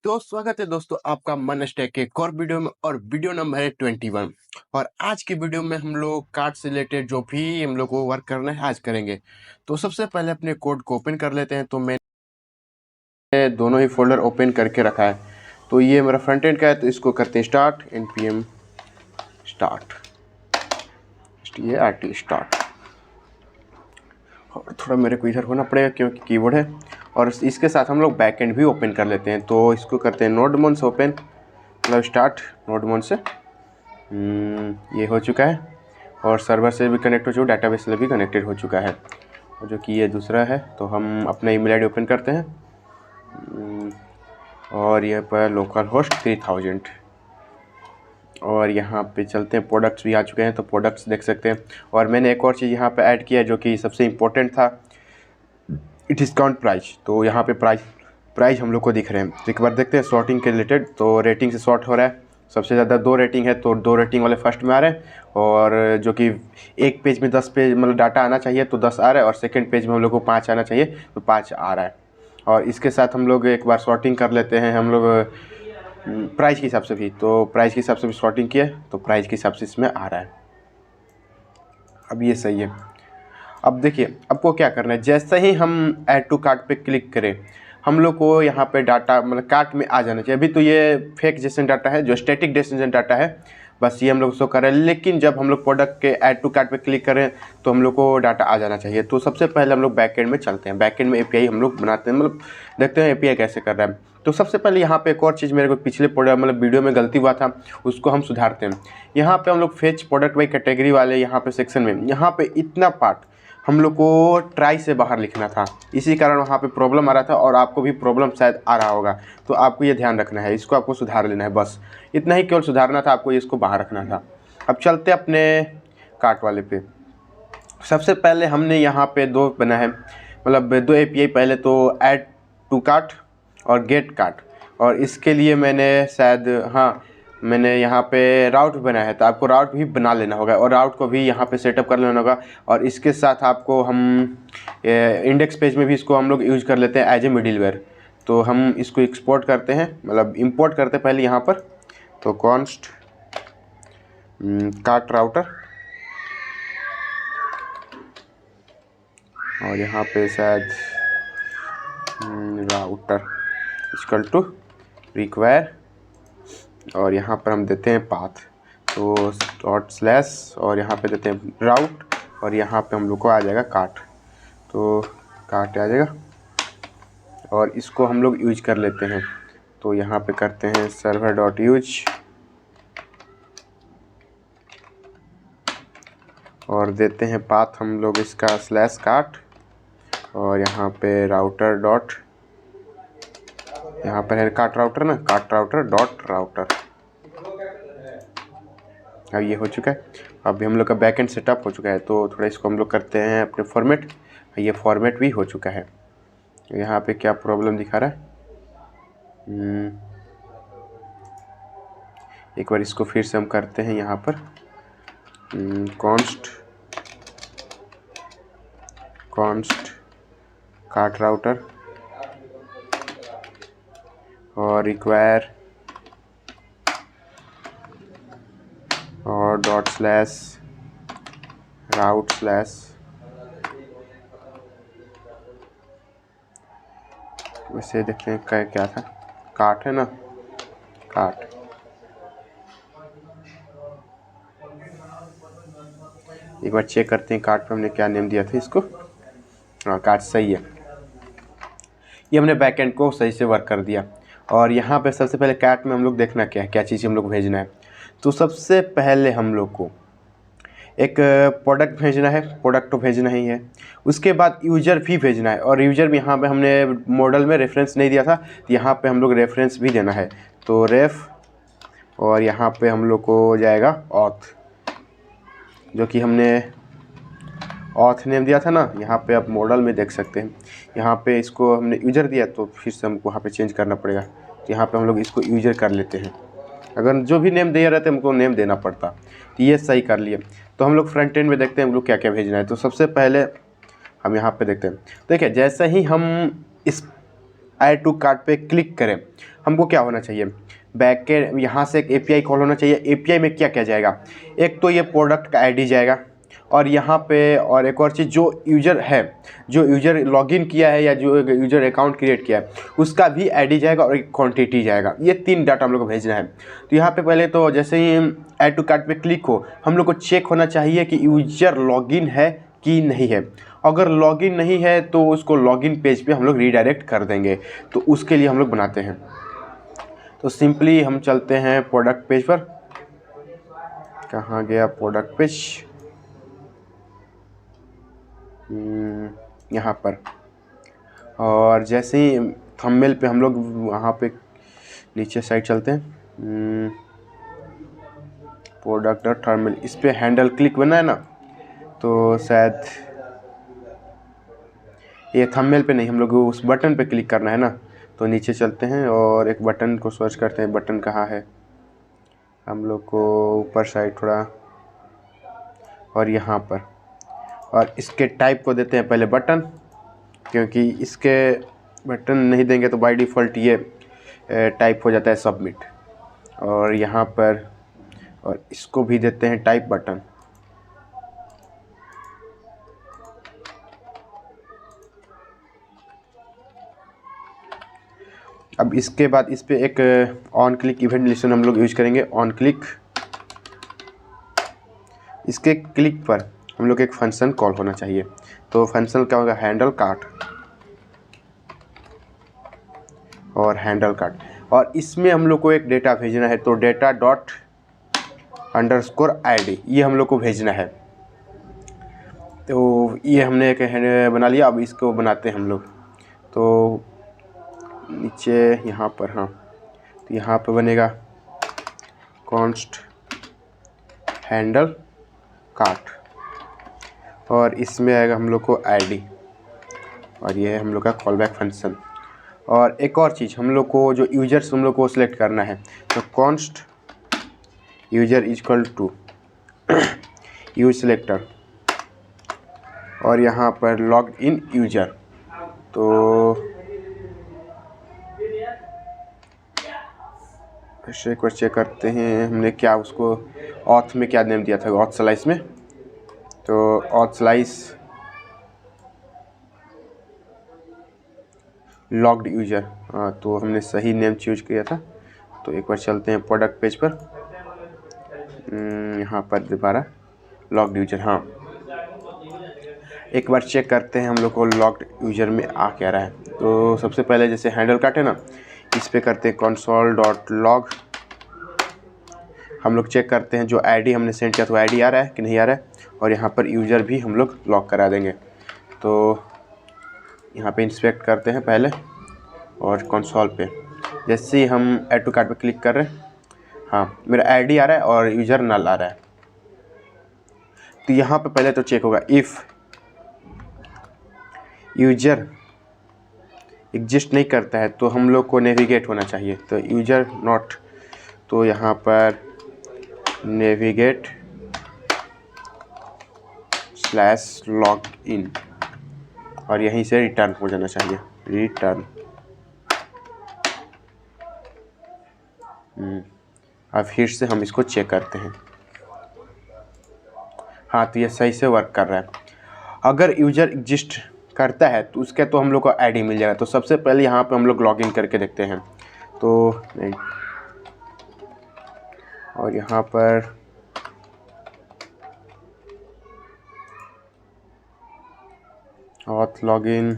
तो स्वागत है दोस्तों आपका मन स्टैक के एक और वीडियो में और वीडियो नंबर है 21। और आज की वीडियो में हम लोग कार्ड से रिलेटेड जो भी हम लोग को वर्क करना है आज करेंगे। तो सबसे पहले अपने कोड को ओपन कर लेते हैं। तो मैंने दोनों ही फोल्डर ओपन करके रखा है। तो ये मेरा फ्रंट एंड का है, तो इसको करते हैं स्टार्ट npm स्टार्ट स्टार्ट। और थोड़ा मेरे को इधर होना पड़ेगा क्योंकि कीबोर्ड है। और इसके साथ हम लोग बैक एंड भी ओपन कर लेते हैं। तो इसको करते हैं नोडमोन से ओपन, मतलब स्टार्ट नोडमोन से। ये हो चुका है और सर्वर से भी कनेक्ट हो चुका है, डाटाबेस से भी कनेक्टेड हो चुका है। और जो कि ये दूसरा है, तो हम अपना ईमेल आईडी ओपन करते हैं और ये पर लोकल होस्ट 3000। और यहाँ पे चलते हैं, प्रोडक्ट्स भी आ चुके हैं तो प्रोडक्ट्स देख सकते हैं। और मैंने एक और चीज़ यहाँ पे ऐड किया है जो कि सबसे इम्पोर्टेंट था, डिस्काउंट प्राइस। तो यहाँ पे प्राइस हम लोग को दिख रहे हैं। तो एक बार देखते हैं सॉर्टिंग के रिलेटेड। तो रेटिंग से सॉर्ट हो रहा है, सबसे ज़्यादा 2 रेटिंग है तो 2 रेटिंग वाले फर्स्ट में आ रहे हैं। और जो कि एक पेज में 10 पेज मतलब डाटा आना चाहिए तो 10 आ रहा है, और सेकेंड पेज में हम लोग को 5 आना चाहिए तो 5 आ रहा है। और इसके साथ हम लोग एक बार सॉर्टिंग कर लेते हैं हम लोग प्राइस के हिसाब से भी। तो प्राइस के हिसाब से भी सॉर्टिंग किया तो प्राइस के हिसाब से इसमें आ रहा है। अब ये सही है। अब देखिए आपको क्या करना है, जैसे ही हम ऐड टू कार्ट पे क्लिक करें हम लोग को यहाँ पे डाटा मतलब कार्ट में आ जाना चाहिए। अभी तो ये फेक जेसन डाटा है, जो स्टैटिक जेसन डाटा है, बस ये हम लोग शो कर रहे हैं। लेकिन जब हम लोग प्रोडक्ट के ऐड टू कार्ट पे क्लिक करें तो हम लोग को डाटा आ जाना चाहिए। तो सबसे पहले हम लोग बैक एंड में चलते हैं। बैक एंड में एपीआई हम लोग बनाते हैं, मतलब देखते हैं एपीआई कैसे कर रहा है। तो सबसे पहले यहाँ पे एक और चीज़ मेरे को पिछले प्रोडक्ट मतलब वीडियो में गलती हुआ था, उसको हम सुधारते हैं। यहाँ पे हम लोग फेच प्रोडक्ट बाई कैटेगरी वाले यहाँ पे सेक्शन में यहाँ पे इतना पार्ट हम लोग को ट्राई से बाहर लिखना था, इसी कारण वहाँ पे प्रॉब्लम आ रहा था। और आपको भी प्रॉब्लम शायद आ रहा होगा, तो आपको ये ध्यान रखना है, इसको आपको सुधार लेना है। बस इतना ही केवल सुधारना था, आपको इसको बाहर रखना था। अब चलते अपने कार्ट वाले पे। सबसे पहले हमने यहाँ पे 2 बना है, मतलब 2 एपीआई। पहले तो ऐड टू कार्ट और गेट कार्ट। और इसके लिए मैंने शायद मैंने यहाँ पे राउट बनाया है, तो आपको राउट भी बना लेना होगा और राउट को भी यहाँ पे सेटअप कर लेना होगा। और इसके साथ आपको हम इंडेक्स पेज में भी इसको हम लोग यूज़ कर लेते हैं एज ए मिडिलवेयर। तो हम इसको एक्सपोर्ट करते हैं, मतलब इंपोर्ट करते हैं पहले यहाँ पर। तो कॉन्स्ट कार्ट राउटर, और यहाँ पे शायद राउटर इक्वल टू रिक्वायर, और यहाँ पर हम देते हैं पाथ। तो डॉट स्लैश और यहाँ पे देते हैं राउट, और यहाँ पे हम लोग को आ जाएगा कार्ट। तो कार्ट आ जाएगा और इसको हम लोग यूज कर लेते हैं। तो यहाँ पे करते हैं सर्वर डॉट यूज और देते हैं पाथ हम लोग इसका स्लैश कार्ट, और यहाँ पे राउटर डॉट, यहाँ पर है कार्ट राउटर ना, कार्ट राउटर डॉट राउटर। अब ये हो चुका है। अभी हम लोग का बैकएंड सेटअप हो चुका है। तो थोड़ा इसको हम लोग करते हैं अपने फॉर्मेट। ये फॉर्मेट भी हो चुका है। यहाँ पे क्या प्रॉब्लम दिखा रहा है, एक बार इसको फिर से हम करते हैं। यहाँ पर कॉन्स्ट कार्ट राउटर और रिक्वायर और डॉट स्लैश राउट स्लैश, वैसे देखते हैं क्या था, कार्ट है ना, कार्ट। एक बार चेक करते हैं कार्ट पे हमने क्या नेम दिया था इसको। हाँ, कार्ट सही है। ये हमने बैकएंड को सही से वर्क कर दिया। और यहाँ पे सबसे पहले कार्ट में हम लोग देखना क्या चीज़ हम लोग भेजना है। तो सबसे पहले हम लोग को एक प्रोडक्ट भेजना है, प्रोडक्ट तो भेजना ही है। उसके बाद यूज़र भी भेजना है, और यूज़र भी यहाँ पे हमने मॉडल में रेफरेंस नहीं दिया था, तो यहाँ पे हम लोग रेफरेंस भी देना है। तो रेफ, और यहाँ पे हम लोग को जाएगा ऑथ, जो कि हमने ऑथ नेम दिया था ना। यहाँ पे आप मॉडल में देख सकते हैं, यहाँ पे इसको हमने यूज़र दिया तो फिर से हमको वहाँ पे चेंज करना पड़ेगा। तो यहाँ पे हम लोग इसको यूज़र कर लेते हैं। अगर जो भी नेम दिया रहता है हमको नेम देना पड़ता। तो ये सही कर लिए। तो हम लोग फ्रंट एंड में देखते हैं हम लोग क्या क्या भेजना है। तो सबसे पहले हम यहाँ पे देखते हैं। देखिए जैसे ही हम इस ऐड टू कार्ट पे क्लिक करें, हमको क्या होना चाहिए, बैकएंड यहाँ से एक एपीआई कॉल होना चाहिए। एपीआई में क्या क्या जाएगा, एक तो ये प्रोडक्ट का आईडी जाएगा, और यहाँ पे और एक और चीज़, जो यूज़र है, जो यूज़र लॉगिन किया है या जो यूज़र अकाउंट क्रिएट किया है उसका भी आईडी जाएगा और एक क्वांटिटी जाएगा। ये 3 डाटा हम लोग को भेजना है। तो यहाँ पे पहले तो जैसे ही ऐड टू कार्ट पे क्लिक हो, हम लोग को चेक होना चाहिए कि यूज़र लॉगिन है कि नहीं है। अगर लॉगिन नहीं है तो उसको लॉगिन पेज पे हम लोग रीडायरेक्ट कर देंगे। तो उसके लिए हम लोग बनाते हैं, तो सिंपली हम चलते हैं प्रोडक्ट पेज पर। कहाँ गया प्रोडक्ट पेज, यहाँ पर। और जैसे ही थंबनेल पे हम लोग वहाँ पे नीचे साइड चलते हैं, प्रोडक्ट और थंबनेल, इस पे हैंडल क्लिक बना है ना, तो शायद ये थंबनेल पे नहीं, हम लोग उस बटन पे क्लिक करना है ना। तो नीचे चलते हैं और एक बटन को सर्च करते हैं, बटन कहाँ है, हम लोग को ऊपर साइड थोड़ा, और यहाँ पर, और इसके टाइप को देते हैं पहले बटन, क्योंकि इसके बटन नहीं देंगे तो बाय डिफ़ॉल्ट ये टाइप हो जाता है सबमिट। और यहाँ पर, और इसको भी देते हैं टाइप बटन। अब इसके बाद इस पे एक ऑन क्लिक इवेंट लिस्टन हम लोग यूज करेंगे। ऑन क्लिक, इसके क्लिक पर हम लोग एक फंक्शन कॉल होना चाहिए। तो फंक्शन क्या होगा, हैंडल कार्ट और हैंडल कार्ट, और इसमें हम लोग को एक डेटा भेजना है। तो डेटा डॉट अंडरस्कोर ID ये हम लोग को भेजना है। तो ये हमने एक बना लिया। अब इसको बनाते हैं हम लोग। तो नीचे यहाँ पर, हाँ, तो यहाँ पर बनेगा कॉन्स्ट हैंडल कार्ट, और इसमें आएगा हम लोग को ID, और ये है हम लोग का कॉल बैक फंक्शन। और एक और चीज़, हम लोग को जो यूजर्स हम लोग को सिलेक्ट करना है, तो const user equal to use selector, और यहाँ पर लॉग इन यूजर। तो ऐसे एक बार चेक करते हैं हमने क्या उसको ऑथ में क्या नेम दिया था, ऑथ स्लाइस में। तो ऑथ स्लाइस लॉग्ड यूजर, हाँ, तो हमने सही नेम चूज किया था। तो एक बार चलते हैं प्रोडक्ट पेज पर, यहाँ पर दोबारा लॉग्ड यूजर, हाँ, एक बार चेक करते हैं हम लोग को लॉग्ड यूजर में आ क्या रहा है। तो सबसे पहले जैसे हैंडल कार्ट है ना, इस पे करते हैं console.log। हम लोग चेक करते हैं जो ID हमने सेंड किया तो ID आ रहा है कि नहीं आ रहा है, और यहाँ पर यूज़र भी हम लोग लॉक करा देंगे। तो यहाँ पे इंस्पेक्ट करते हैं पहले, और कंसोल पे जैसे ही हम ऐड टू कार्ट पे क्लिक कर रहे हैं, हाँ, मेरा ID आ रहा है और यूज़र नल आ रहा है। तो यहाँ पे पहले तो चेक होगा, इफ़ यूज़र एग्जिस्ट नहीं करता है तो हम लोग को नेविगेट होना चाहिए। तो यूज़र नॉट, तो यहाँ पर नेविगेट /log in, और यहीं से रिटर्न हो जाना चाहिए, रिटर्न। अब फिर से हम इसको चेक करते हैं, हाँ, तो ये सही से वर्क कर रहा है। अगर यूज़र एग्जिस्ट करता है तो उसके तो हम लोग को ID मिल जाएगा। तो सबसे पहले यहाँ पे हम लोग लॉगिन करके देखते हैं। तो नहीं, और यहाँ पर ऑथ लॉगिन,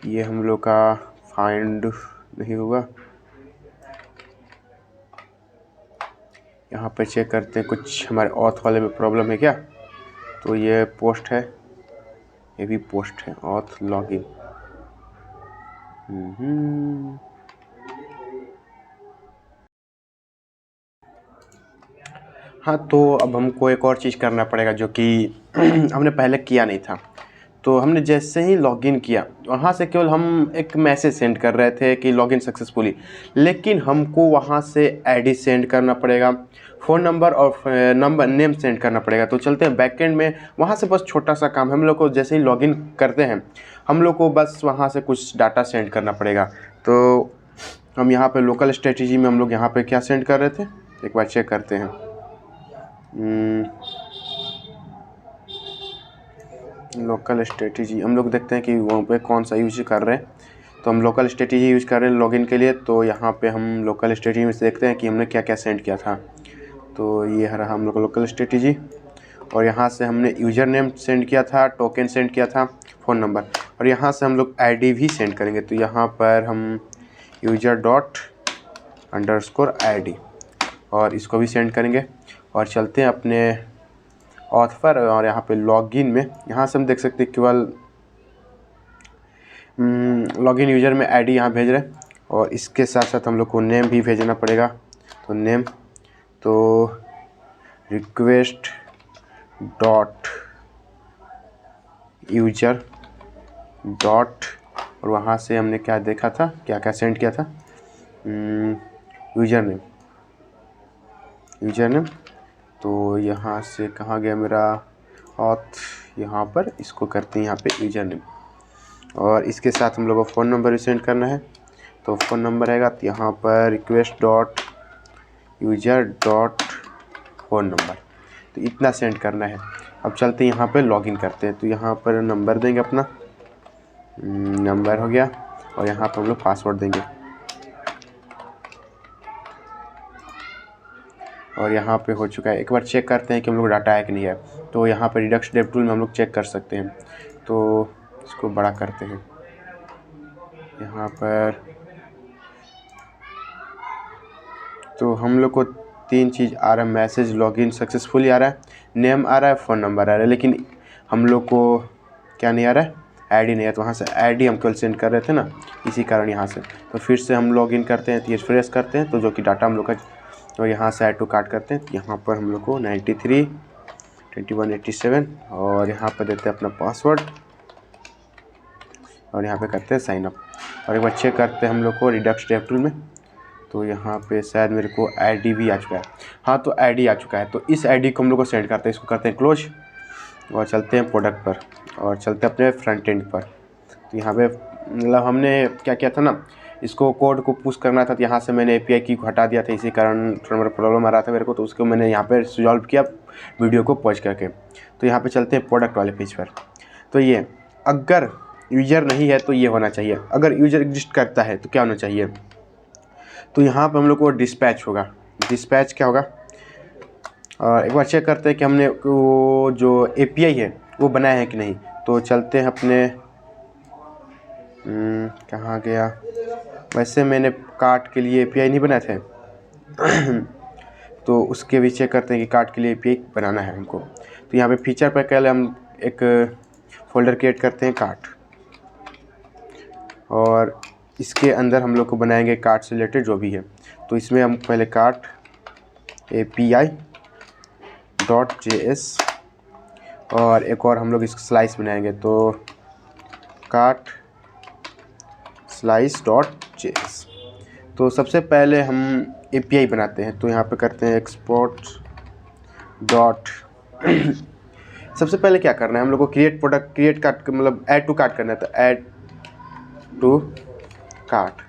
ये हम लोग का फाइंड नहीं होगा। यहाँ पर चेक करते हैं कुछ हमारे ऑथ वाले में प्रॉब्लम है क्या। तो ये पोस्ट है, ये भी पोस्ट है, ऑथ लॉगिन। हाँ, तो अब हमको एक और चीज़ करना पड़ेगा जो कि हमने पहले किया नहीं था। तो हमने जैसे ही लॉगिन किया वहाँ से केवल हम एक मैसेज सेंड कर रहे थे कि लॉगिन सक्सेसफुली, लेकिन हमको वहाँ से आईडी सेंड करना पड़ेगा, फ़ोन नंबर और नंबर नेम सेंड करना पड़ेगा। तो चलते हैं बैकएंड में, वहाँ से बस छोटा सा काम हम लोग को, जैसे ही लॉगिन करते हैं हम लोग को बस वहाँ से कुछ डाटा सेंड करना पड़ेगा। तो हम यहाँ पे लोकल स्ट्रेटजी में हम लोग यहाँ पे क्या सेंड कर रहे थे, एक बार चेक करते हैं। लोकल स्ट्रेटजी हम लोग देखते हैं कि वहाँ पे कौन सा यूज कर रहे हैं। तो हम लोकल स्ट्रेटजी यूज कर रहे हैं लॉगिन के लिए। तो यहाँ पे हम लोकल स्ट्रेटजी में से देखते हैं कि हमने क्या क्या सेंड किया था। तो ये रहा हम लोग लोकल स्ट्रेटजी, और यहाँ से हमने यूज़र नेम सेंड किया था, टोकन सेंड किया था, फ़ोन नंबर, और यहाँ से हम लोग आईडी भी सेंड करेंगे। तो यहाँ पर हम user._id और इसको भी सेंड करेंगे। और चलते हैं अपने ऑथ पर, और यहाँ पे लॉगिन में यहाँ से हम देख सकते हैं केवल लॉगिन यूज़र में आईडी यहाँ भेज रहे हैं, और इसके साथ साथ हम लोग को नेम भी भेजना पड़ेगा। तो नेम, तो रिक्वेस्ट डॉट यूजर डॉट, और वहाँ से हमने क्या देखा था, क्या क्या सेंड किया था, यूज़र नेम। तो यहाँ से कहाँ गया मेरा ऑथ, यहाँ पर इसको करते हैं यहाँ पे यूज़र नेम, और इसके साथ हम लोग को फ़ोन नंबर भी सेंड करना है। तो फ़ोन नंबर आएगा, तो यहाँ पर request dot user dot phone number, तो इतना सेंड करना है। अब चलते हैं यहाँ पे लॉगिन करते हैं। तो यहाँ पर नंबर देंगे अपना, नंबर हो गया, और यहाँ पर हम लोग पासवर्ड देंगे, और यहाँ पे हो चुका है। एक बार चेक करते हैं कि हम लोग डाटा है कि नहीं है। तो यहाँ पर रिडक्स डेव टूल में हम लोग चेक कर सकते हैं। तो इसको बड़ा करते हैं, यहाँ पर तो हम लोग को 3 चीज़ आ रहा है, मैसेज लॉगिन सक्सेसफुली आ रहा है, नेम आ रहा है, फ़ोन नंबर आ रहा है, लेकिन हम लोग को क्या नहीं आ रहा है, आईडी नहीं है। तो वहाँ से आईडी हम कल सेंड कर रहे थे ना, इसी कारण यहाँ से। तो फिर से हम लॉगिन करते हैं, तो ये रिफ्रेश करते हैं, तो जो कि डाटा हम लोग का, और यहाँ से ऐड टू कार्ट करते हैं। तो यहाँ पर हम लोग को 93 2187, और यहाँ पर देते हैं अपना पासवर्ड, और यहाँ पे करते हैं साइन अप, और एक बार चेक करते हैं हम लोग को रिडक्स डेव टूल में। तो यहाँ पे शायद मेरे को आईडी भी आ चुका है, हाँ तो आईडी आ चुका है। तो इस आईडी को हम लोग को सेंड करते हैं, इसको करते हैं क्लोज, और चलते हैं प्रोडक्ट पर, और चलते हैं अपने फ्रंट एंड पर। तो यहाँ पे मतलब हमने क्या किया था ना, इसको कोड को पुश करना था, तो यहाँ से मैंने API की हटा दिया था, इसी कारण थोड़ा मेरा प्रॉब्लम आ रहा था मेरे को। तो उसको मैंने यहाँ पे सॉल्व किया वीडियो को पॉज करके। तो यहाँ पे चलते हैं प्रोडक्ट वाले पेज पर। तो ये अगर यूज़र नहीं है तो ये होना चाहिए, अगर यूज़र एग्जिस्ट करता है तो क्या होना चाहिए। तो यहाँ पे हम लोग को डिस्पैच होगा। डिस्पैच क्या होगा, और एक बार चेक करते हैं कि हमने वो जो API है वो बनाया है कि नहीं। तो चलते हैं अपने कहाँ गया, वैसे मैंने कार्ट के लिए API नहीं बनाए थे तो उसके भी चेक करते हैं कि कार्ट के लिए API बनाना है हमको। तो यहाँ पे फीचर पर पहले हम एक फ़ोल्डर क्रिएट करते हैं कार्ट, और इसके अंदर हम लोग को बनाएंगे कार्ट से रिलेटेड जो भी है। तो इसमें हम पहले कार्ट API.js, और एक और हम लोग इसको स्लाइस बनाएंगे, तो कार्ट slice.js। तो सबसे पहले हम API बनाते हैं। तो यहाँ पे करते हैं एक्सपोर्ट डॉट सबसे पहले क्या करना है हम लोग को, क्रिएट कार्ट मतलब ऐड टू कार्ट करना है। तो ऐड टू कार्ट,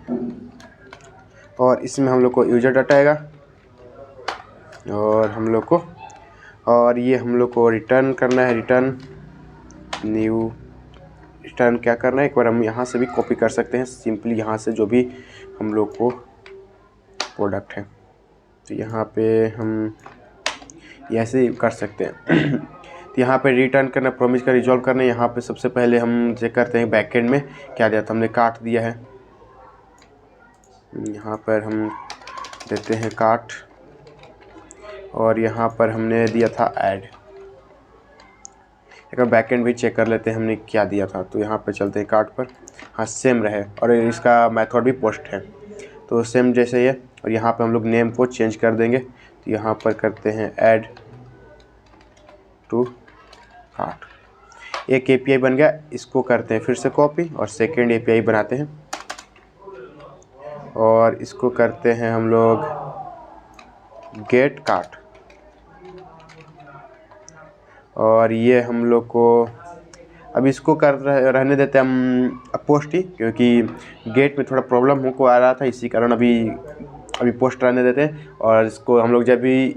और इसमें हम लोग को यूजर डाटा आएगा, और हम लोग को, और ये हम लोग को रिटर्न करना है, रिटर्न क्या करना है, एक बार हम यहाँ से भी कॉपी कर सकते हैं सिंपली, यहाँ से जो भी हम लोग को प्रोडक्ट है। तो यहाँ पे हम ऐसे कर सकते हैं तो यहाँ पे रिटर्न करना, प्रॉमिस का रिजॉल्व करना। यहाँ पे सबसे पहले हम चेक करते हैं बैकएंड में क्या दिया था, हमने कार्ट दिया है, यहाँ पर हम देते हैं कार्ट, और यहाँ पर हमने दिया था ऐड। एक बार बैकएंड भी चेक कर लेते हैं हमने क्या दिया था। तो यहाँ पे चलते हैं कार्ट पर, हाँ सेम रहे, और इसका मेथड भी पोस्ट है, तो सेम जैसे ही है। और यहाँ पे हम लोग नेम को चेंज कर देंगे। तो यहाँ पर करते हैं ऐड टू कार्ट। एक API बन गया, इसको करते हैं फिर से कॉपी और सेकेंड API बनाते हैं और इसको करते हैं हम लोग गेट कार्ट। और ये हम लोग को अब इसको रहने देते हैं हम पोस्ट ही, क्योंकि गेट में थोड़ा प्रॉब्लम हमको आ रहा था, इसी कारण अभी पोस्ट रहने देते हैं। और इसको हम लोग जब भी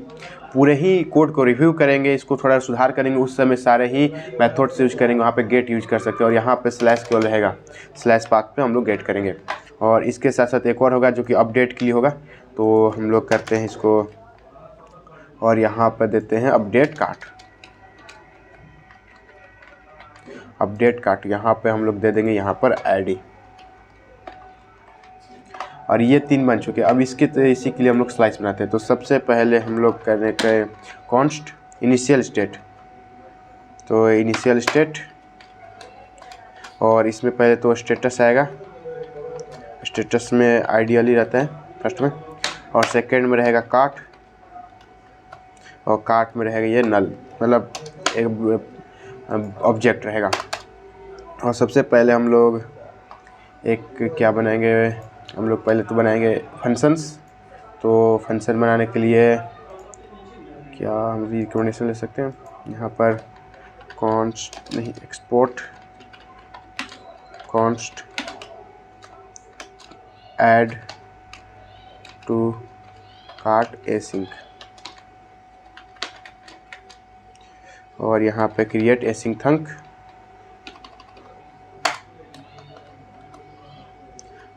पूरे ही कोड को रिव्यू करेंगे, इसको थोड़ा सुधार करेंगे, उस समय सारे ही मेथड्स यूज करेंगे, वहाँ पे गेट यूज कर सकते हैं। और यहाँ पे स्लैश केवल रहेगा, स्लैश पाथ पे हम लोग गेट करेंगे। और इसके साथ साथ एक और होगा जो कि अपडेट के लिए होगा, तो हम लोग करते हैं इसको और यहाँ पर देते हैं अपडेट कार्ट। अपडेट कार्ट यहाँ पे हम लोग दे देंगे यहाँ पर ID। और ये 3 बन चुके हैं। अब इसी के लिए हम लोग स्लाइस बनाते हैं। तो सबसे पहले हम लोग करने के कॉन्स्ट इनिशियल स्टेट, तो इनिशियल स्टेट, और इसमें पहले तो स्टेटस आएगा, स्टेटस में आइडियली रहता है फर्स्ट में, और सेकंड में रहेगा कार्ट, और कार्ट में रहेगा ये नल, मतलब एक ऑब्जेक्ट रहेगा। और सबसे पहले हम लोग एक क्या बनाएंगे, हम लोग पहले तो बनाएंगे फंक्शंस। तो फंक्शन बनाने के लिए क्या हम रिकमेंडेशन ले सकते हैं, यहाँ पर कॉन्स्ट नहीं, export const add to cart async, और यहाँ पे क्रिएट एसिंक थंक,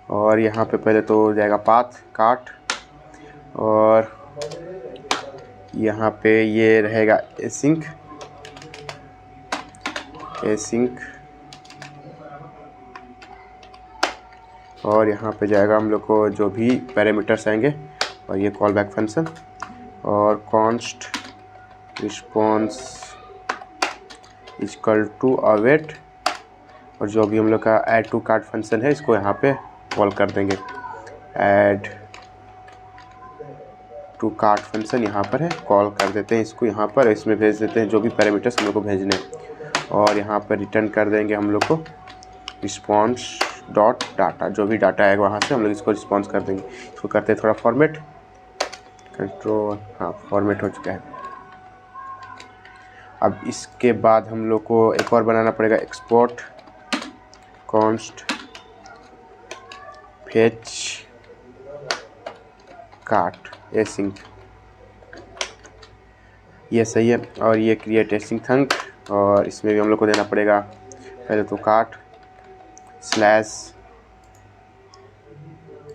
और यहाँ पे पहले तो हो जाएगा पाथ कार्ट, और यहाँ पे ये रहेगा एसिंक, और यहाँ पे जाएगा हम लोग को जो भी पैरामीटर्स आएंगे, और ये कॉल बैक फंक्शन, और const response equal to await, और जो भी हम लोग का ऐड टू कार्ट फंक्शन है इसको यहाँ पे कॉल कर देंगे। ऐड टू कार्ट फंक्शन यहाँ पर है, कॉल कर देते हैं इसको यहाँ पर, इसमें भेज देते हैं जो भी पैरामीटर्स हम लोग को भेजने हैं। और यहाँ पर रिटर्न कर देंगे हम लोग को रिस्पॉन्स डॉट डाटा, जो भी डाटा आएगा वहाँ से हम लोग इसको रिस्पॉन्स कर देंगे। इसको करते हैं थोड़ा फॉर्मेट, कंट्रोल, हाँ फॉर्मेट हो चुका है। अब इसके बाद हम लोग को एक और बनाना पड़ेगा, export const fetch cart async, ये सही है। और ये क्रिएट एसिंक थंक, और इसमें भी हम लोग को देना पड़ेगा पहले तो कार्ट स्लैश,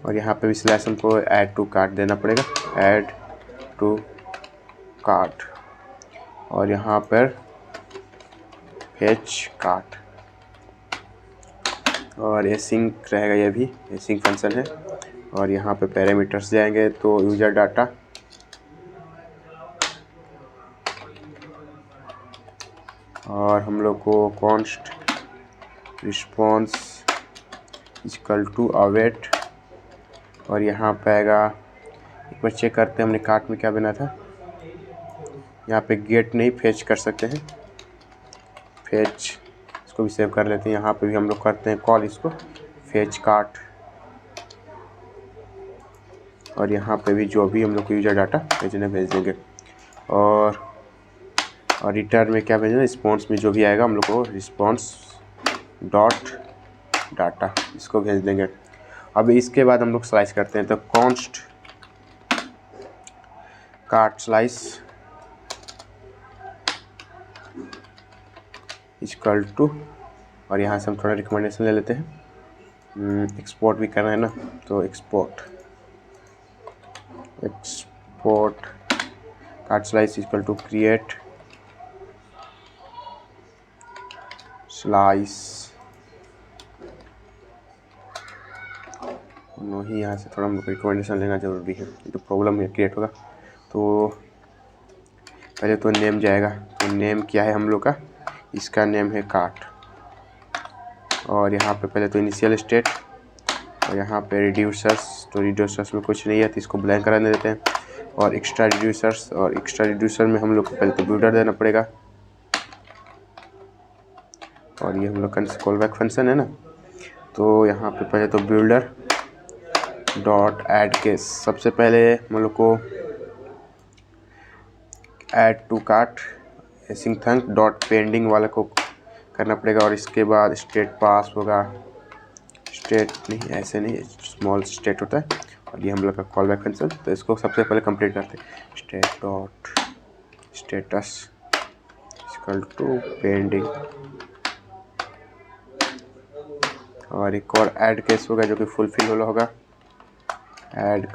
और यहाँ पे भी स्लैश हमको ऐड टू कार्ट देना पड़ेगा, ऐड टू कार्ट, और यहाँ पर फेच कार्ट, और एसिंक रहेगा, ये भी एसिंक फंक्शन है। और यहाँ पे पैरामीटर्स जाएंगे तो यूजर डाटा, और हम लोग को const response equal to await, और यहाँ पे आएगा, एक बार चेक करते हैं हमने कार्ट में क्या बना था, यहाँ पे गेट नहीं फेच कर सकते हैं, फेच, इसको भी सेव कर लेते हैं। यहाँ पे भी हम लोग करते हैं कॉल इसको फेच कार्ट, और यहाँ पे भी जो भी हम लोग को यूजर डाटा भेजने भेज देंगे। और रिटर्न में क्या भेजना, रिस्पॉन्स में जो भी आएगा हम लोग को रिस्पॉन्स डॉट डाटा, इसको भेज देंगे। अब इसके बाद हम लोग स्लाइस करते हैं, तो const cart slice equal to, और यहाँ से हम थोड़ा रिकमेंडेशन ले लेते हैं, एक्सपोर्ट भी करना है ना, तो export cart slice equal to create slice, नहीं यहाँ से थोड़ा रिकमेंडेशन लेना ज़रूरी है, तो प्रॉब्लम में क्रिएट होगा। तो पहले तो नेम जाएगा, तो नेम क्या है हम लोग का, इसका नेम है कार्ट, और यहाँ पे पहले तो इनिशियल स्टेट, और यहाँ पे रिड्यूसर्स, तो रिड्यूसर्स में कुछ नहीं है तो इसको ब्लैंक कराने देते हैं। और एक्स्ट्रा रिड्यूसर्स, और एक्स्ट्रा रिड्यूसर में हम लोग को पहले तो बिल्डर देना पड़ेगा, और ये हम लोग का कॉल बैक फंक्शन है ना। तो यहाँ पे पहले तो बिल्डर डॉट ऐड केस, सबसे पहले हम लोग को add to cart async thunk dot pending वाले को करना पड़ेगा। और इसके बाद स्टेट पास होगा, स्टेट नहीं, ऐसे नहीं, स्मॉल स्टेट होता है। और ये हम लोग का कॉल बैक फंक्शन, तो इसको सबसे पहले कंप्लीट करते हैं। State dot status equal to pending, और एक और ऐड केस होगा जो कि फुलफिल वाला होगा। Add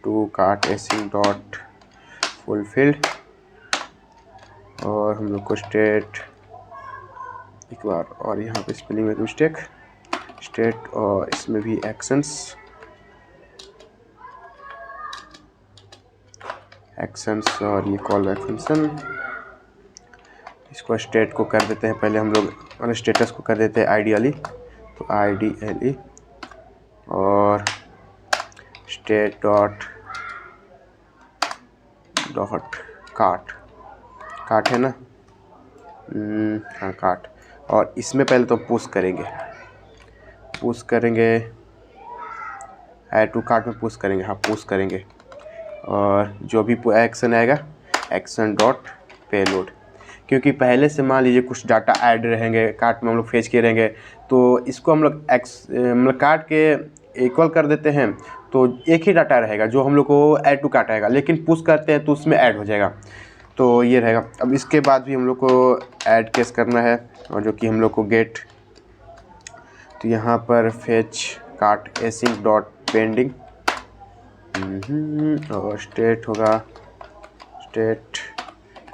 to cart async dot fulfilled, और हम लोग को स्टेट एक बार, और यहाँ पे स्पेलिंग में मिस्टेक, स्टेट और इसमें भी एक्शंस और ये कॉल बैक फंक्शन। इसको स्टेट को कर देते हैं पहले हम लोग, और स्टेटस को कर देते हैं आइडियली, तो IDLE, और स्टेट डॉट कार्ट है ना, हाँ कार्ट। और इसमें पहले तो पुश करेंगे ऐड टू कार्ट में पुश करेंगे, हाँ पुश करेंगे। और जो भी एक्शन आएगा एक्शन डॉट पेलोड, क्योंकि पहले से मान लीजिए कुछ डाटा ऐड रहेंगे कार्ट में, हम लोग फेच किए रहेंगे, तो इसको हम लोग मतलब कार्ट के इक्वल कर देते हैं, तो एक ही डाटा रहेगा जो हम लोग को ऐड टू कार्ट आएगा, लेकिन पुश करते हैं तो उसमें ऐड हो जाएगा, तो ये रहेगा। अब इसके बाद भी हम लोग को ऐड केस करना है, और जो कि हम लोग को गेट, तो यहाँ पर fetch cart async dot pending, और स्टेट होगा स्टेट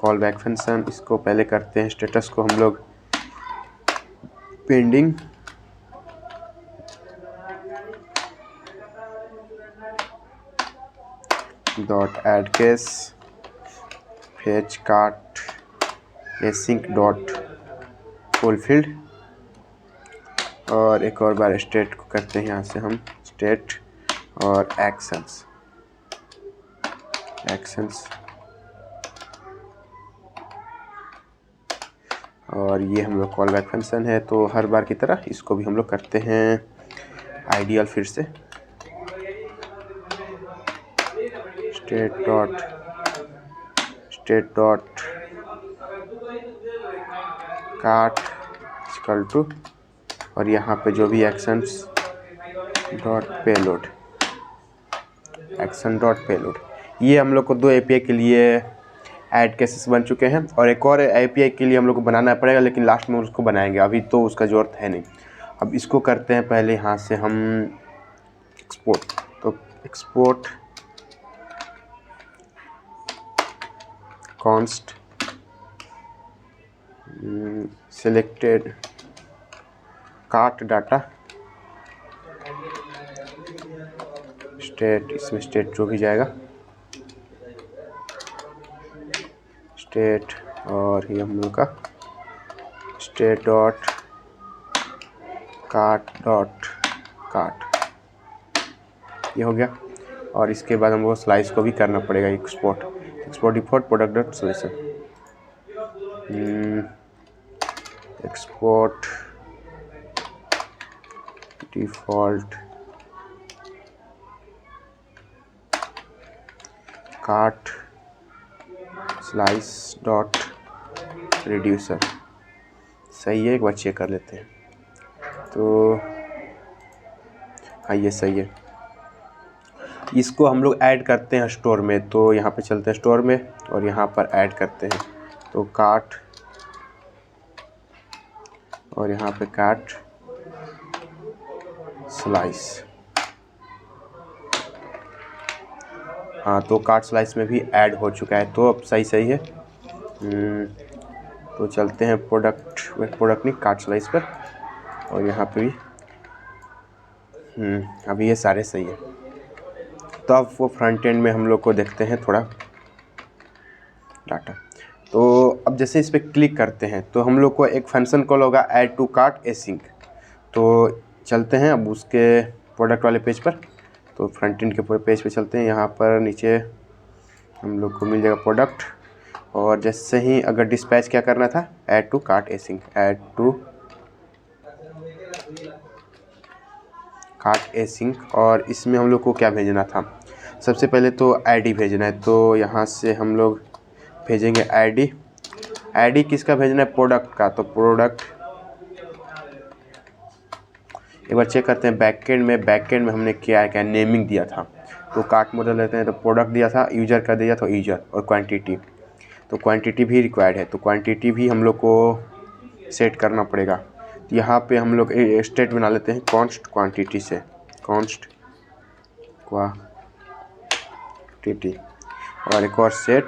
कॉल बैक फंक्शन। इसको पहले करते हैं स्टेटस को हम लोग pending, dot add case fetch cart async dot fulfilled, और एक और बार स्टेट को करते हैं यहाँ से हम स्टेट और एक्शंस, और ये हम लोग कॉल बैक फंक्शन है। तो हर बार की तरह इसको भी हम लोग करते हैं आइडियल फिर से, state dot cart equal to, और यहाँ पे जो भी actions dot payload, action dot payload. ये हम लोग को 2 API के लिए ऐड केसेस बन चुके हैं, और एक और API के लिए हम लोग को बनाना पड़ेगा, लेकिन लास्ट में उसको बनाएंगे, अभी तो उसका ज़रूरत है नहीं। अब इसको करते हैं पहले यहाँ से हम एक्सपोर्ट, तो export const selected cart data state, इसमें स्टेट जो भी जाएगा स्टेट, और ये हम लोग का स्टेट डॉट कार्ट, ये हो गया। और इसके बाद हमको स्लाइस को भी करना पड़ेगा export default product dot solution, export default cart slice dot reducer. सही है, एक बार चेक कर लेते हैं। तो हाँ ये सही है। इसको हम लोग ऐड करते हैं स्टोर में, तो यहाँ पे चलते हैं स्टोर में और यहाँ पर ऐड करते हैं, तो कार्ट और यहाँ पे कार्ट स्लाइस, हाँ तो कार्ट स्लाइस में भी ऐड हो चुका है, तो अब सही है। तो चलते हैं प्रोडक्ट नहीं कार्ट स्लाइस पर, और यहाँ पे भी अभी ये सारे सही है। तो अब वो फ्रंट एंड में हम लोग को देखते हैं थोड़ा डाटा। तो अब जैसे इस पर क्लिक करते हैं तो हम लोग को एक फंक्शन कॉल होगा ऐड टू कार्ट एसिंक। तो चलते हैं अब उसके प्रोडक्ट वाले पेज पर, तो फ्रंट एंड के पेज पे चलते हैं। यहाँ पर नीचे हम लोग को मिल जाएगा प्रोडक्ट, और जैसे ही अगर डिस्पैच क्या करना था, add to cart async, add to cart async, और इसमें हम लोग को क्या भेजना था, सबसे पहले तो आईडी भेजना है। तो यहाँ से हम लोग भेजेंगे आईडी। आईडी किसका भेजना है, प्रोडक्ट का। तो प्रोडक्ट एक बार चेक करते हैं बैकएंड में हमने क्या नेमिंग दिया था। तो कार्ट मॉडल लेते हैं, तो प्रोडक्ट दिया था, यूजर का दिया था यूजर, और क्वांटिटी। तो क्वांटिटी भी रिक्वायर्ड है, तो क्वांटिटी भी हम लोग को सेट करना पड़ेगा। तो यहाँ पे हम लोग स्टेट बना लेते हैं कॉन्स्ट क्वांटिटी से, कॉन्स्ट क्वांटिटी, और एक और सेट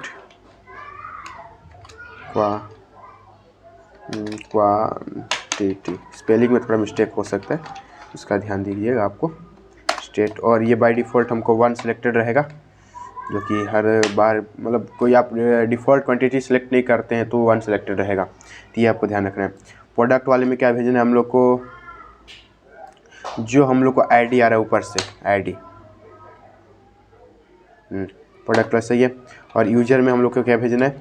क्वांटिटी। स्पेलिंग में थोड़ा मिस्टेक हो सकता है, उसका ध्यान दीजिएगा आपको। स्टेट, और ये बाय डिफ़ॉल्ट हमको 1 सिलेक्टेड रहेगा, जो कि हर बार मतलब कोई आप डिफ़ॉल्ट क्वांटिटी सेलेक्ट नहीं करते हैं तो 1 सिलेक्टेड रहेगा। तो ये आपको ध्यान रखना है। प्रोडक्ट वाले में क्या भेजना है हम लोग को, जो हम लोग को आईडी आ रहा है ऊपर से आईडी, प्रोडक्ट वाला सही है। और यूजर में हम लोग को क्या भेजना है,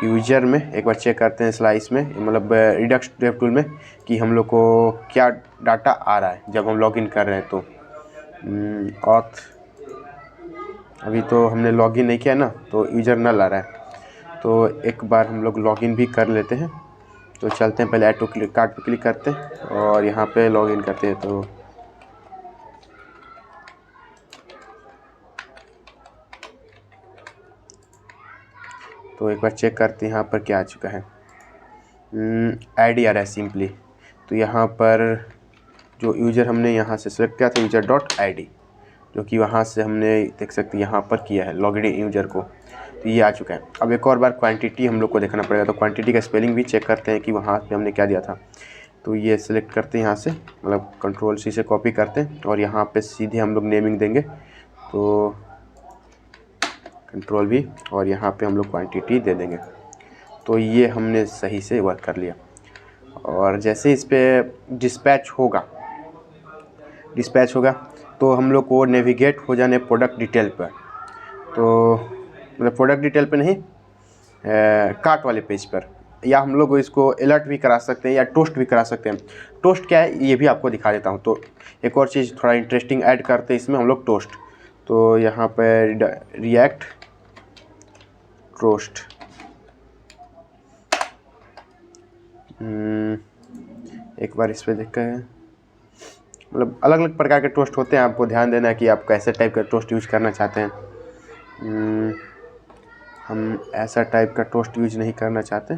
यूजर में एक बार चेक करते हैं स्लाइस में, मतलब रिडक्स डेव टूल में, कि हम लोग को क्या डाटा आ रहा है जब हम लॉगिन कर रहे हैं। तो ऑथ, अभी तो हमने लॉगिन नहीं किया ना, तो यूजर नल आ रहा है। तो एक बार हम लोग लॉगिन भी कर लेते हैं। तो चलते हैं, पहले ऐड टू क्लिक कार्ड पे क्लिक करते हैं और यहाँ पे लॉगिन करते हैं। तो एक बार चेक करते हैं यहाँ पर क्या आ चुका है, आईडी आ रहा है सिंपली। तो यहाँ पर जो यूज़र हमने यहाँ से सेलेक्ट किया था यूज़र डॉट आई, जो कि वहाँ से हमने देख सकते हैं यहाँ पर किया है लॉगिन यूज़र को। तो ये आ चुका है। अब एक और बार क्वांटिटी हम लोग को देखना पड़ेगा। तो क्वांटिटी का स्पेलिंग भी चेक करते हैं कि वहाँ पे हमने क्या दिया था। तो ये सिलेक्ट करते हैं यहाँ से, मतलब कंट्रोल सी से कॉपी करते हैं और यहाँ पे सीधे हम लोग नेमिंग देंगे। तो कंट्रोल भी, और यहाँ पे हम लोग क्वांटिटी दे देंगे। तो ये हमने सही से वर्क कर लिया। और जैसे इस पर डिस्पैच होगा तो हम लोग को नेविगेट हो जाने प्रोडक्ट डिटेल पर। तो मतलब प्रोडक्ट डिटेल पे नहीं, कार्ट वाले पेज पर, या हम लोग इसको अलर्ट भी करा सकते हैं या टोस्ट भी करा सकते हैं। टोस्ट क्या है ये भी आपको दिखा देता हूँ। तो एक और चीज़ थोड़ा इंटरेस्टिंग ऐड करते हैं इसमें हम लोग, टोस्ट। तो यहाँ पर रिएक्ट टोस्ट, एक बार इस पर देखकर, मतलब अलग अलग प्रकार के टोस्ट होते हैं, आपको ध्यान देना है कि आप कैसे टाइप का टोस्ट यूज़ करना चाहते हैं। हम ऐसा टाइप का टोस्ट यूज नहीं करना चाहते।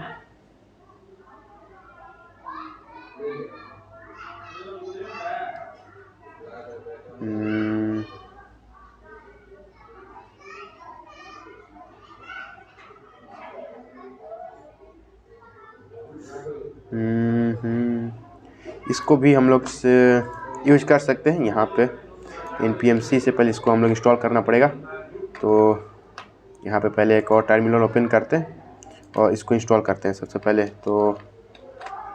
इसको भी हम लोग से यूज कर सकते हैं। यहाँ पे npm-c से पहले इसको हम लोग इंस्टॉल करना पड़ेगा। तो यहाँ पे पहले एक और टर्मिनल ओपन करते हैं और इसको इंस्टॉल करते हैं सबसे पहले। तो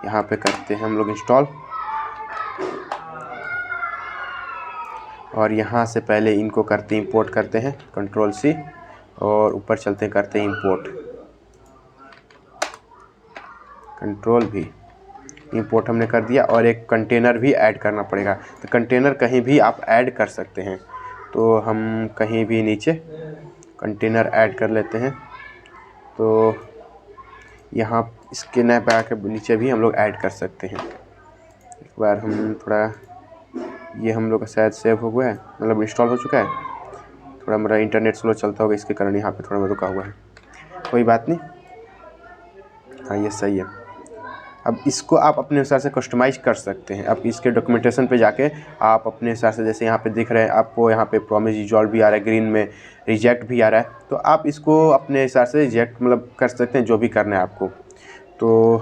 यहाँ पे करते हैं हम लोग इंस्टॉल, और यहाँ से पहले इनको करते हैं इंपोर्ट करते हैं, कंट्रोल सी, और ऊपर चलते हैं करते हैं इंपोर्ट, कंट्रोल भी, इंपोर्ट हमने कर दिया। और एक कंटेनर भी ऐड करना पड़ेगा। तो कंटेनर कहीं भी आप ऐड कर सकते हैं। तो हम कहीं भी नीचे कंटेनर ऐड कर लेते हैं। तो यहाँ इसके न पे आके नीचे भी हम लोग ऐड कर सकते हैं। एक बार हम थोड़ा, ये हम लोग का शायद सेव हो गया है, मतलब इंस्टॉल हो चुका है। थोड़ा मेरा इंटरनेट स्लो चलता होगा, इसके कारण यहाँ पे थोड़ा मैं रुका हुआ है, कोई बात नहीं। हाँ ये सही है। अब इसको आप अपने अनुसार से कस्टमाइज़ कर सकते हैं। अब इसके डॉक्यूमेंटेशन पे जाके आप अपने अनुसार से, जैसे यहाँ पे दिख रहे हैं आपको, यहाँ पे प्रॉमिस रिजॉल्व भी आ रहा है, ग्रीन में रिजेक्ट भी आ रहा है। तो आप इसको अपने हिसाब से रिजेक्ट मतलब कर सकते हैं, जो भी करना है आपको। तो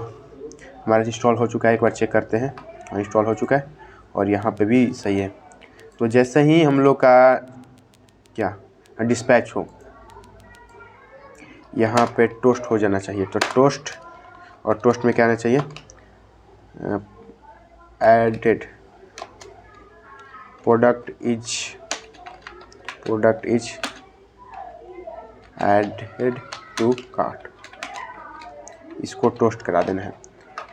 हमारा इंस्टॉल हो चुका है, एक बार चेक करते हैं। इंस्टॉल हो चुका है और यहाँ पे भी सही है। तो जैसे ही हम लोग का क्या डिस्पैच हो, यहाँ पे टोस्ट हो जाना चाहिए। तो टोस्ट, और टोस्ट में क्या आना चाहिए, added product is added to cart, इसको टोस्ट करा देना है।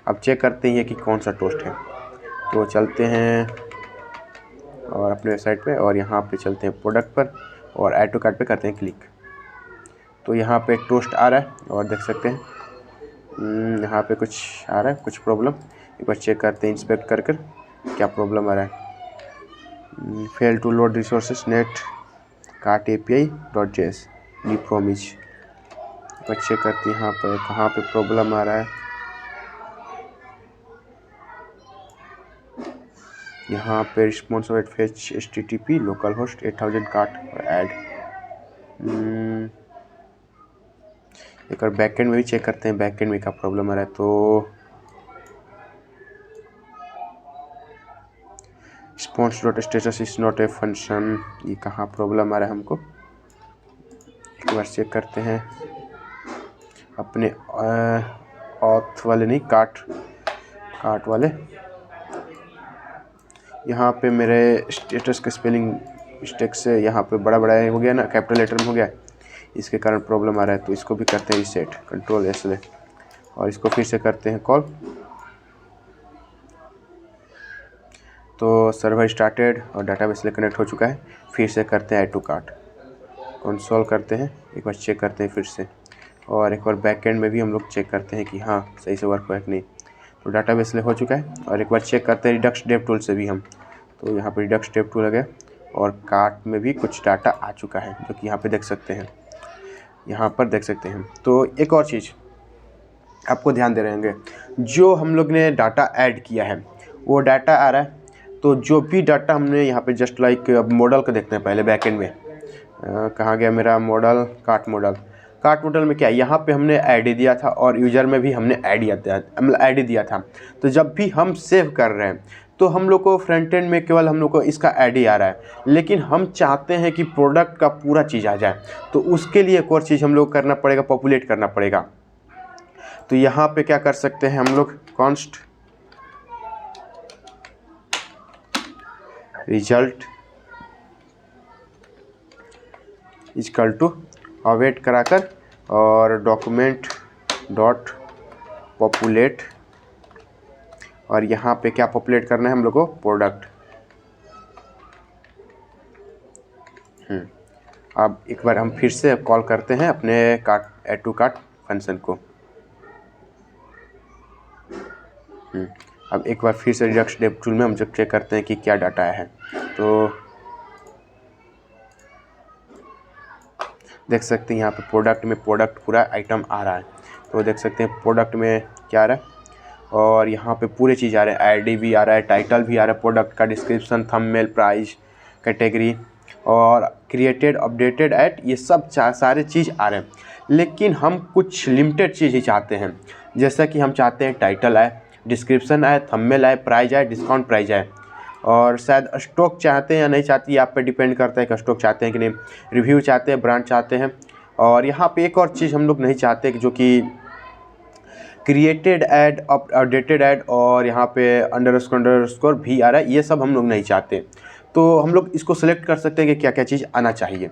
अब चेक करते हैं कि कौन सा टोस्ट है। तो चलते हैं और अपने वेबसाइट पे, और यहाँ पे चलते हैं प्रोडक्ट पर और ऐड टू कार्ट पे करते हैं क्लिक। तो यहाँ पे टोस्ट आ रहा है और देख सकते हैं यहाँ पे कुछ आ रहा है, कुछ प्रॉब्लम। एक बार चेक करते हैं इंस्पेक्ट कर कर क्या प्रॉब्लम आ रहा है। Fail to load resources net cart API.js नी फ्रॉम इज। एक बार चेक करते हैं यहाँ पे कहाँ पे प्रॉब्लम आ रहा है। यहाँ पे response of fetch HTTP local host 8000 cart और ऐड। एक और बैकएंड में भी चेक करते हैं बैकएंड में क्या प्रॉब्लम आ रहा है। तो response dot status is not a function, ये कहाँ प्रॉब्लम आ रहा है हमको। एक बार चेक करते हैं अपने ऑथ वाले नहीं कार्ट वाले। यहाँ पे मेरे स्टेटस का स्पेलिंग मिस्टेक से यहाँ पे बड़ा हो गया ना, कैपिटल लेटर में हो गया, इसके कारण प्रॉब्लम आ रहा है। तो इसको भी करते हैं रीसेट, Ctrl+S ले, और इसको फिर से करते हैं कॉल। तो सर्वर स्टार्टेड और डाटाबेस से कनेक्ट हो चुका है। फिर से करते हैं ऐड टू कार्ट, कंसोल करते हैं, एक बार चेक करते हैं फिर से, और एक बार बैकएंड में भी हम लोग चेक करते हैं कि हाँ सही से वर्क हुआ कि नहीं। तो डाटाबेस ले हो चुका है, और एक बार चेक करते हैं रिडक्स डेव टूल से भी हम। तो यहाँ पर रिडक्स डेव टूल लगे और कार्ट में भी कुछ डाटा आ चुका है, जो कि यहाँ पे देख सकते हैं, यहाँ पर देख सकते हैं। तो एक और चीज़ आपको ध्यान दे रहेंगे, जो हम लोग ने डाटा ऐड किया है वो डाटा आ रहा है। तो जो भी डाटा हमने यहाँ पे जस्ट लाइक अब मॉडल को देखते हैं पहले बैकएंड में। कहाँ गया मेरा मॉडल, कार्ट मॉडल में क्या है, यहाँ पे हमने आईडी दिया था और यूज़र में भी हमने आईडी दिया था। तो जब भी हम सेव कर रहे हैं तो हम लोग को फ्रंट एंड में केवल हम लोग को इसका आईडी आ रहा है, लेकिन हम चाहते हैं कि प्रोडक्ट का पूरा चीज़ आ जाए। तो उसके लिए एक और चीज़ हम लोग करना पड़ेगा, पॉपुलेट करना पड़ेगा। तो यहाँ पे क्या कर सकते हैं हम लोग, const result equal to await कराकर और डॉक्यूमेंट डॉट पॉपुलेट, और यहाँ पे क्या पॉपुलेट करना है हम लोग को, प्रोडक्ट। अब एक बार हम फिर से कॉल करते हैं अपने cart add to cart function को। अब एक बार फिर से रिडक्स डेव टूल में हम जब चेक करते हैं कि क्या डाटा आया है। तो देख सकते हैं यहाँ पे प्रोडक्ट में प्रोडक्ट पूरा आइटम आ रहा है। तो देख सकते हैं प्रोडक्ट में क्या आ रहा है, और यहाँ पे पूरे चीज़ आ रहे हैं, आईडी भी आ रहा है, टाइटल भी आ रहा है, प्रोडक्ट का डिस्क्रिप्शन, थंबनेल, प्राइस, कैटेगरी और क्रिएटेड, अपडेटेड एट, ये सब सारे चीज़ आ रहे हैं। लेकिन हम कुछ लिमिटेड चीज़ ही चाहते हैं, जैसा कि हम चाहते हैं टाइटल आए, डिस्क्रिप्शन आए, थंबनेल आए, प्राइस आए, डिस्काउंट प्राइस आए, और शायद स्टॉक चाहते हैं या नहीं चाहते, ये आप पे डिपेंड करता है कि स्टॉक चाहते हैं कि नहीं, रिव्यू चाहते हैं, ब्रांड चाहते हैं। और यहाँ पे एक और चीज़ हम लोग नहीं चाहते जो कि क्रिएटेड ऐड, अपडेटेड ऐड, और यहाँ पे अंडरस्कोर भी आ रहा है, ये सब हम लोग नहीं चाहते। तो हम लोग इसको सेलेक्ट कर सकते हैं कि क्या क्या चीज़ आना चाहिए।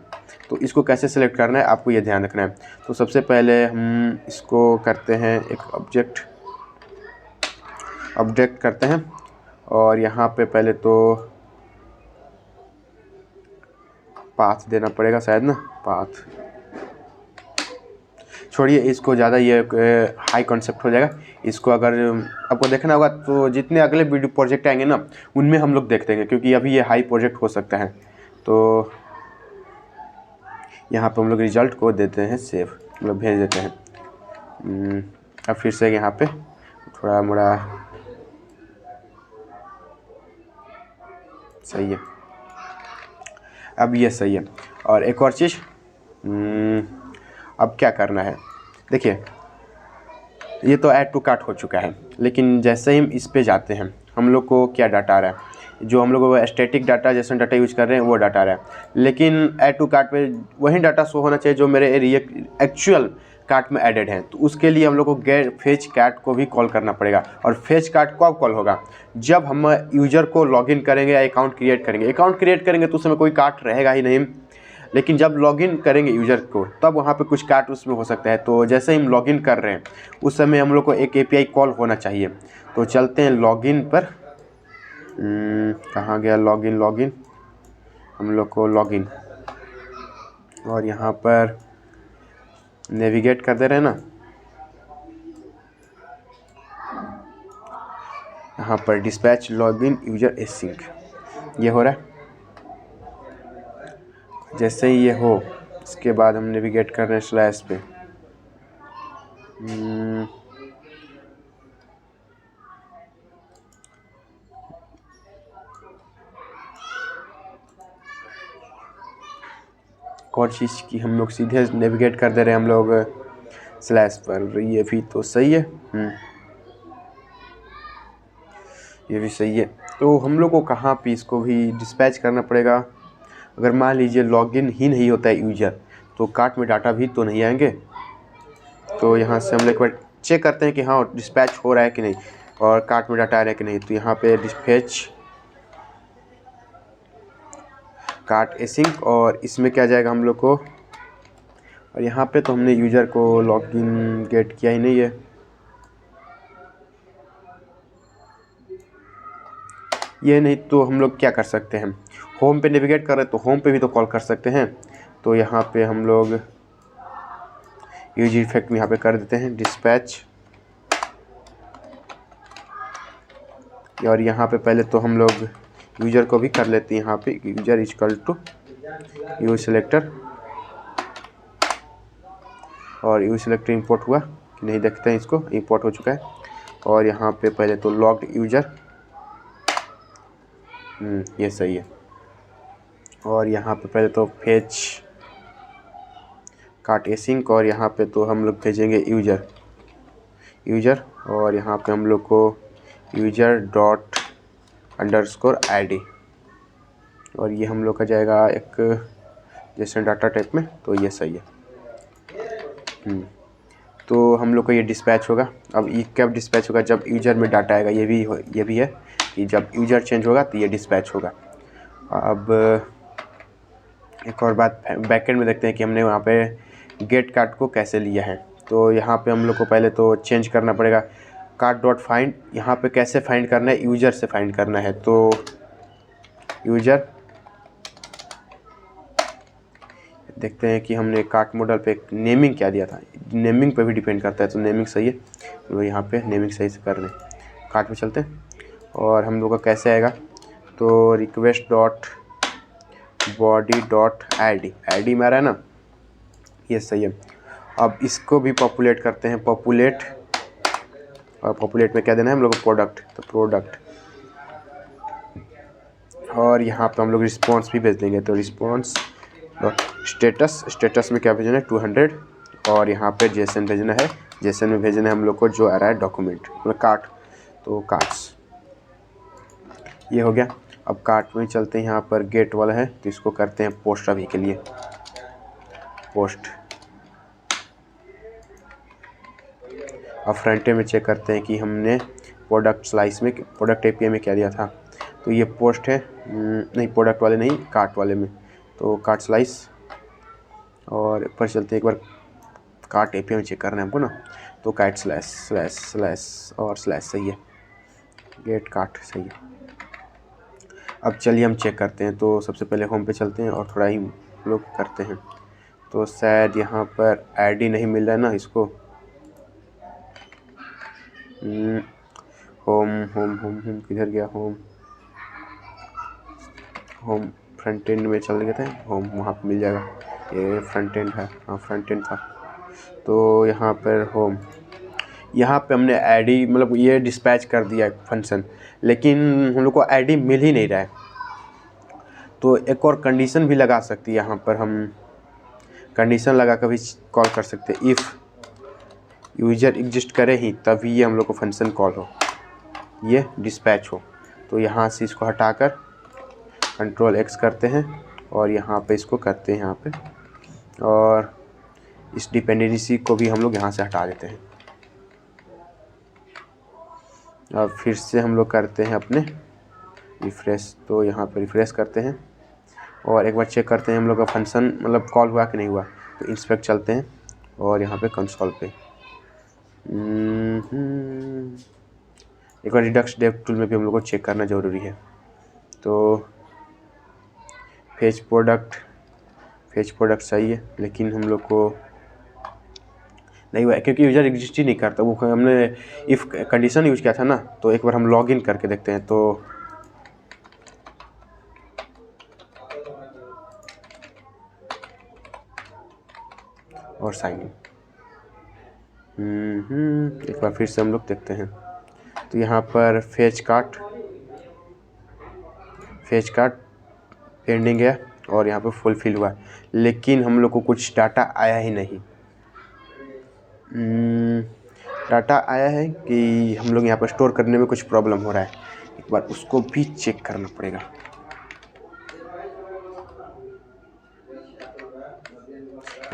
तो इसको कैसे सेलेक्ट करना है आपको ये ध्यान रखना है। तो सबसे पहले हम इसको करते हैं एक ऑब्जेक्ट करते हैं, और यहाँ पे पहले तो पाथ देना पड़ेगा शायद ना, पाथ छोड़िए इसको, ज़्यादा ये हाई कॉन्सेप्ट हो जाएगा। इसको अगर आपको देखना होगा तो जितने अगले वीडियो प्रोजेक्ट आएंगे ना उनमें हम लोग देख देंगे, क्योंकि अभी ये हाई प्रोजेक्ट हो सकता है। तो यहाँ पे हम लोग रिजल्ट को देते हैं सेव, मतलब भेज देते हैं। अब फिर से यहाँ पे थोड़ा मोड़ा सही है, अब ये सही है। और एक और चीज़, अब क्या करना है, देखिए ये तो ऐड टू कार्ट हो चुका है, लेकिन जैसे ही हम इस पे जाते हैं हम लोग को क्या डाटा आ रहा है, जो हम लोग स्टैटिक डाटा जैसे डाटा यूज़ कर रहे हैं वो डाटा आ रहा है। लेकिन ऐड टू कार्ट पे वही डाटा शो होना चाहिए जो मेरे एक्चुअल कार्ट में एडेड है। तो उसके लिए हम लोग को गेट फेच कार्ट को भी कॉल करना पड़ेगा। और फेच कार्ट कब कॉल होगा, जब हम यूज़र को लॉगिन करेंगे या अकाउंट क्रिएट करेंगे। अकाउंट क्रिएट करेंगे तो उसमें कोई कार्ट रहेगा ही नहीं, लेकिन जब लॉगिन करेंगे यूज़र को तब वहाँ पे कुछ कार्ट उसमें हो सकता है। तो जैसे ही हम लॉगिन कर रहे हैं उस समय हम लोग को एक API कॉल होना चाहिए। तो चलते हैं लॉगिन पर, कहाँ गया लॉगिन, हम लोग को लॉगिन, और यहाँ पर नेविगेट कर दे रहे हैं ना, यहाँ पर डिस्पैच लॉगिन यूजर एसिंक ये हो रहा है। जैसे ही ये हो इसके बाद हम नेविगेट कर रहे हैं स्लैश पे। और चीज़ की हम लोग सीधे नेविगेट कर दे रहे हैं हम लोग स्लैश पर, ये भी तो सही है। ये भी सही है। तो हम लोग को कहाँ पे इसको भी डिस्पैच करना पड़ेगा। अगर मान लीजिए लॉगिन ही नहीं होता है यूजर, तो कार्ट में डाटा भी तो नहीं आएंगे। तो यहाँ से हम लोग एक बार चेक करते हैं कि हाँ डिस्पैच हो रहा है कि नहीं और कार्ट में डाटा आ रहा है कि नहीं। तो यहाँ पे डिस्पैच कार्ट एसिंक, और इसमें क्या जाएगा हम लोग को, और यहाँ पे तो हमने यूज़र को लॉगिन गेट किया ही नहीं है। ये नहीं तो हम लोग क्या कर सकते हैं, होम पे नेविगेट कर रहे तो होम पे भी तो कॉल कर सकते हैं। तो यहाँ पे हम लोग यूज इफेक्ट यहाँ पे कर देते हैं डिस्पैच, और यहाँ पे पहले तो हम लोग यूज़र को भी कर लेते हैं। यहाँ पे user equal to use selector, और यूज सेलेक्टर इंपोर्ट हुआ कि नहीं देखते हैं, इसको इंपोर्ट हो चुका है। और यहाँ पे पहले तो लॉग्ड यूज़र, ये सही है। और यहाँ पे पहले तो फेच कार्ट एसिंक, और यहाँ पे तो हम लोग भेजेंगे यूज़र, और यहाँ पे हम लोग को यूज़र डॉट अंडरस्कोर ID, और ये हम लोग का जाएगा एक जैसे डाटा टाइप में। तो ये सही है। तो हम लोग को ये डिस्पैच होगा। अब ये कब डिस्पैच होगा, जब यूज़र में डाटा आएगा। ये भी है कि जब यूज़र चेंज होगा तो ये डिस्पैच होगा। अब एक और बात बैकएंड में देखते हैं कि हमने वहाँ पे गेट कार्ट को कैसे लिया है। तो यहाँ पे हम लोग को पहले तो चेंज करना पड़ेगा कार्ट डॉट फाइंड। यहाँ पे कैसे फाइंड करना है, यूज़र से फाइंड करना है। तो यूज़र देखते हैं कि हमने कार्ट मॉडल पे नेमिंग क्या दिया था, नेमिंग पे भी डिपेंड करता है। तो नेमिंग सही है, तो यहाँ पे नेमिंग सही से कर लें। कार्ट पे चलते हैं और हम लोग का कैसे आएगा, तो request dot body dot ID में आ रहा है ना, ये सही है। अब इसको भी पॉपुलेट करते हैं, पॉपुलेट, और पॉपुलेट में क्या देना है हम लोग को, प्रोडक्ट। तो प्रोडक्ट, और यहाँ पे हम लोग रिस्पॉन्स भी भेज देंगे। तो रिस्पॉन्स स्टेटस में क्या भेजना है, 200, और यहाँ पे जेसन भेजना है। जेसन में भेजना है हम लोग को जो आ रहा है डॉक्यूमेंट, मतलब कार्ट। तो कार्ट्स ये हो गया। अब कार्ट में चलते हैं, यहाँ पर गेट वाला है तो इसको करते हैं पोस्ट अभी के लिए, पोस्ट। अब फ्रंट एंड में चेक करते हैं कि हमने प्रोडक्ट स्लाइस में, प्रोडक्ट API में क्या दिया था। तो ये पोस्ट है, नहीं प्रोडक्ट वाले नहीं, कार्ट वाले में। तो कार्ट स्लाइस, और ऊपर चलते हैं एक बार कार्ट API में चेक करना है हमको ना। तो कार्ट स्लैश स्लैश स्लैश और स्लैश सही है, गेट कार्ट सही है। अब चलिए हम चेक करते हैं। तो सबसे पहले होम पे चलते हैं और थोड़ा ही लोग करते हैं। तो शायद यहाँ पर ID नहीं मिल रहा है ना इसको। होम किधर गया, होम फ्रंट एंड में चल गए थे, होम वहाँ पे मिल जाएगा। ये फ्रंट एंड है, हाँ फ्रंट एंड था। तो यहाँ पर होम, यहाँ पे हमने ID मतलब ये डिस्पैच कर दिया फंक्शन, लेकिन हम लोग को ID मिल ही नहीं रहा है। तो एक और कंडीशन भी लगा सकती है, यहाँ पर हम कंडीशन लगा कर भी कॉल कर सकते हैं। इफ़ यूज़र एग्जिस्ट करे ही तभी ये हम लोग को फंक्शन कॉल हो, ये डिस्पैच हो। तो यहाँ से इसको हटाकर Ctrl X करते हैं और यहाँ पे इसको करते हैं यहाँ पे, और इस डिपेंडेंसी को भी हम लोग यहाँ से हटा देते हैं। अब फिर से हम लोग करते हैं अपने रिफ़्रेश। तो यहाँ पे रिफ़्रेश करते हैं और एक बार चेक करते हैं हम लोग का फंक्शन मतलब कॉल हुआ कि नहीं हुआ। तो इंस्पेक्ट चलते हैं और यहाँ पे कंसोल पे एक बार रिडक्स डेव टूल में भी हम लोग को चेक करना ज़रूरी है। तो फेच प्रोडक्ट सही है, लेकिन हम लोग को नहीं हुआ क्योंकि यूज़र एग्जिस्ट ही नहीं करता। वो हमने इफ़ कंडीशन यूज़ किया था ना, तो एक बार हम लॉग इन करके देखते हैं। तो और साइन इन, एक बार फिर से हम लोग देखते हैं। तो यहाँ पर फेच कार्ट पेंडिंग है और यहाँ पे फुलफिल हुआ है, लेकिन हम लोग को कुछ डाटा आया ही नहीं। डाटा आया है कि हम लोग यहाँ पर स्टोर करने में कुछ प्रॉब्लम हो रहा है, एक बार उसको भी चेक करना पड़ेगा।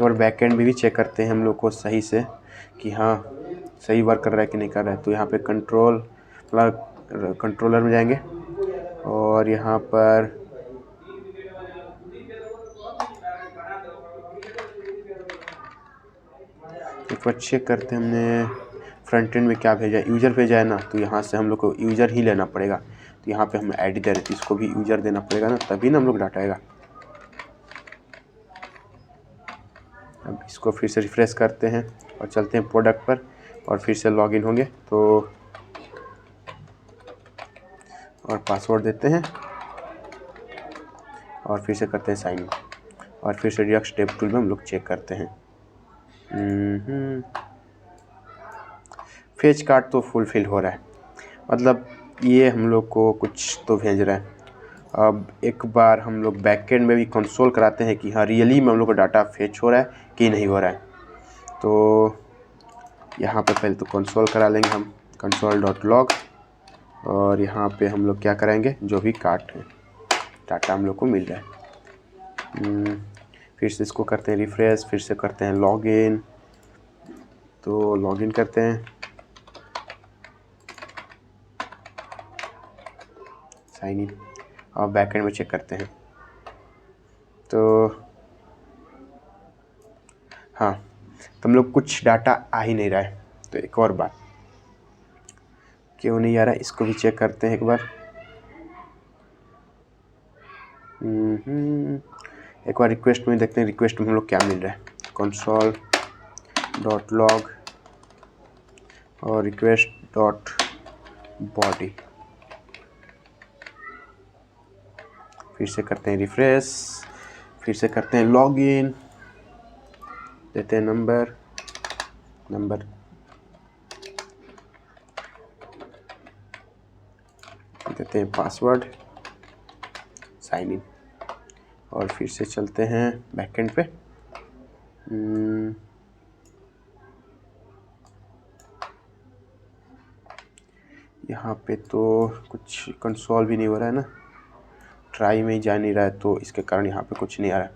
और बैकएंड में भी चेक करते हैं हम लोग को सही से कि हाँ सही वर्क कर रहा है कि नहीं कर रहा है। तो यहाँ पे कंट्रोलर में जाएंगे और यहाँ पर एक बार चेक करते हैं हमने फ्रंट एंड में क्या भेजा है। यूज़र भेजा है ना, तो यहाँ से हम लोग को यूज़र ही लेना पड़ेगा। तो यहाँ पे हम आईडी दे रहे थे, इसको भी यूज़र देना पड़ेगा ना, तभी ना हम लोग डाटा आएगा। अब इसको फिर से रिफ्रेश करते हैं और चलते हैं प्रोडक्ट पर और फिर से लॉगिन होंगे। तो और पासवर्ड देते हैं और फिर से करते हैं साइन इन और फिर से रिएक्ट टेब टूल में हम लोग चेक करते हैं। फेच कार्ड तो फुलफिल हो रहा है, मतलब ये हम लोग को कुछ तो भेज रहा है। अब एक बार हम लोग बैकएंड में भी कंसोल कराते हैं कि हाँ रियली में हम लोग को डाटा फेच हो रहा है कि नहीं हो रहा है। तो यहाँ पे पहले तो कंसोल करा लेंगे हम, console.log, और यहाँ पे हम लोग क्या कराएंगे, जो भी कार्ट है डाटा हम लोग को मिल रहा है। फिर से इसको करते हैं रिफ्रेश, फिर से करते हैं लॉगिन। तो लॉगिन करते हैं, साइन इन और बैकएंड में चेक करते हैं। तो हाँ, तो हम लोग कुछ डाटा आ ही नहीं रहा है। तो एक और बात, क्यों नहीं आ रहा है इसको भी चेक करते हैं एक बार। एक बार रिक्वेस्ट में देखते हैं, रिक्वेस्ट में हम लोग क्या मिल रहा है। console.log और request.body, फिर से करते हैं रिफ्रेश, फिर से करते हैं लॉगिन, देते हैं नंबर देते हैं पासवर्ड, साइन इन और फिर से चलते हैं बैकएंड पे। यहाँ पे तो कुछ कंसोल भी नहीं हो रहा है ना, ट्राई में ही जा नहीं रहा है, तो इसके कारण यहाँ पे कुछ नहीं आ रहा है।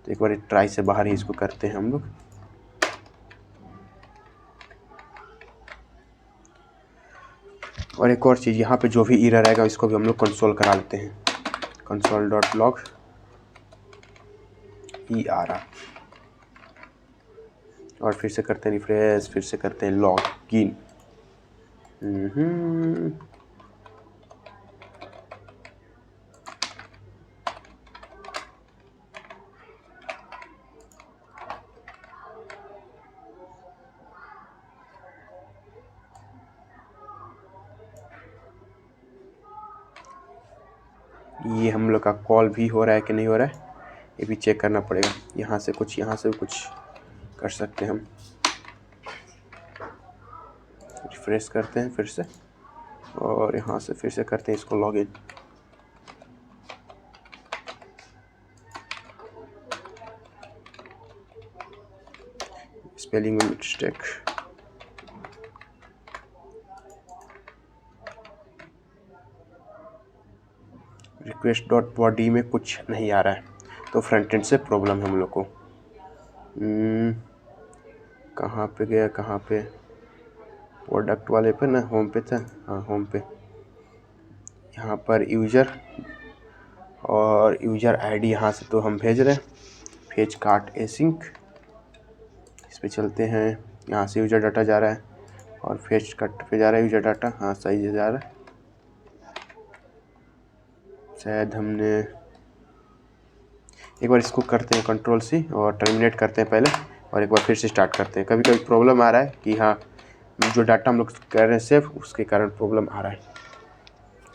तो एक बार ट्राई से बाहर ही इसको करते हैं हम लोग। और एक और चीज़, यहाँ पे जो भी एरर आएगा इसको भी हम लोग कंसोल करा लेते हैं, console.log ERR, और फिर से करते हैं रिफ्रेश, फिर से करते हैं लॉगिन। ये हम लोग का कॉल भी हो रहा है कि नहीं हो रहा है, ये भी चेक करना पड़ेगा। यहाँ से कुछ कर सकते हैं हम। रिफ्रेश करते हैं फिर से और यहाँ से फिर से करते हैं इसको लॉगिन। स्पेलिंग में मिस्टेक, request.body में कुछ नहीं आ रहा है, तो फ्रंट एंड से प्रॉब्लम है हम लोग को। कहाँ पे गया, कहाँ पे, प्रोडक्ट वाले पे ना, होम पे था, हाँ होम पे। यहाँ पर यूज़र और यूज़र आईडी यहाँ से तो हम भेज रहे हैं, फेच कार्ट एसिंक, इस पे चलते हैं। यहाँ से यूज़र डाटा जा रहा है और फेच कार्ट पे जा रहा है यूज़र डाटा, हाँ सही से जा रहा है। शायद हमने एक बार इसको करते हैं Ctrl+C और टर्मिनेट करते हैं पहले, और एक बार फिर से स्टार्ट करते हैं। कभी कभी प्रॉब्लम आ रहा है कि हाँ जो डाटा हम लोग कर रहे हैं सेव, उसके कारण प्रॉब्लम आ रहा है।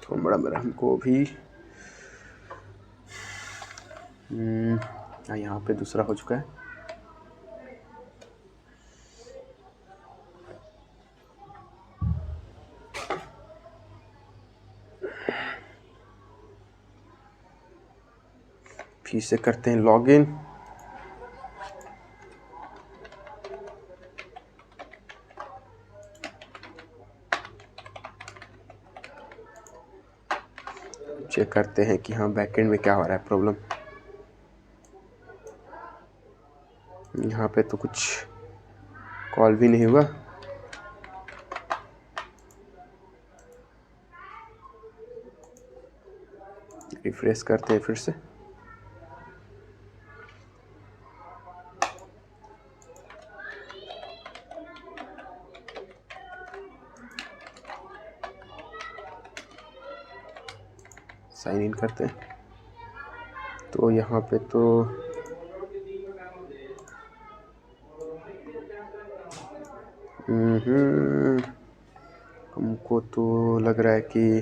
तो बड़ा मेरा हमको भी यहाँ पे दूसरा हो चुका है। फिर से करते हैं लॉगिन। चेक करते हैं कि हाँ बैकएंड में क्या हो रहा है प्रॉब्लम। यहाँ पे तो कुछ कॉल भी नहीं हुआ। रिफ्रेश करते हैं फिर से। साइन इन करते हैं। तो यहाँ पे तो हमको तो लग रहा है कि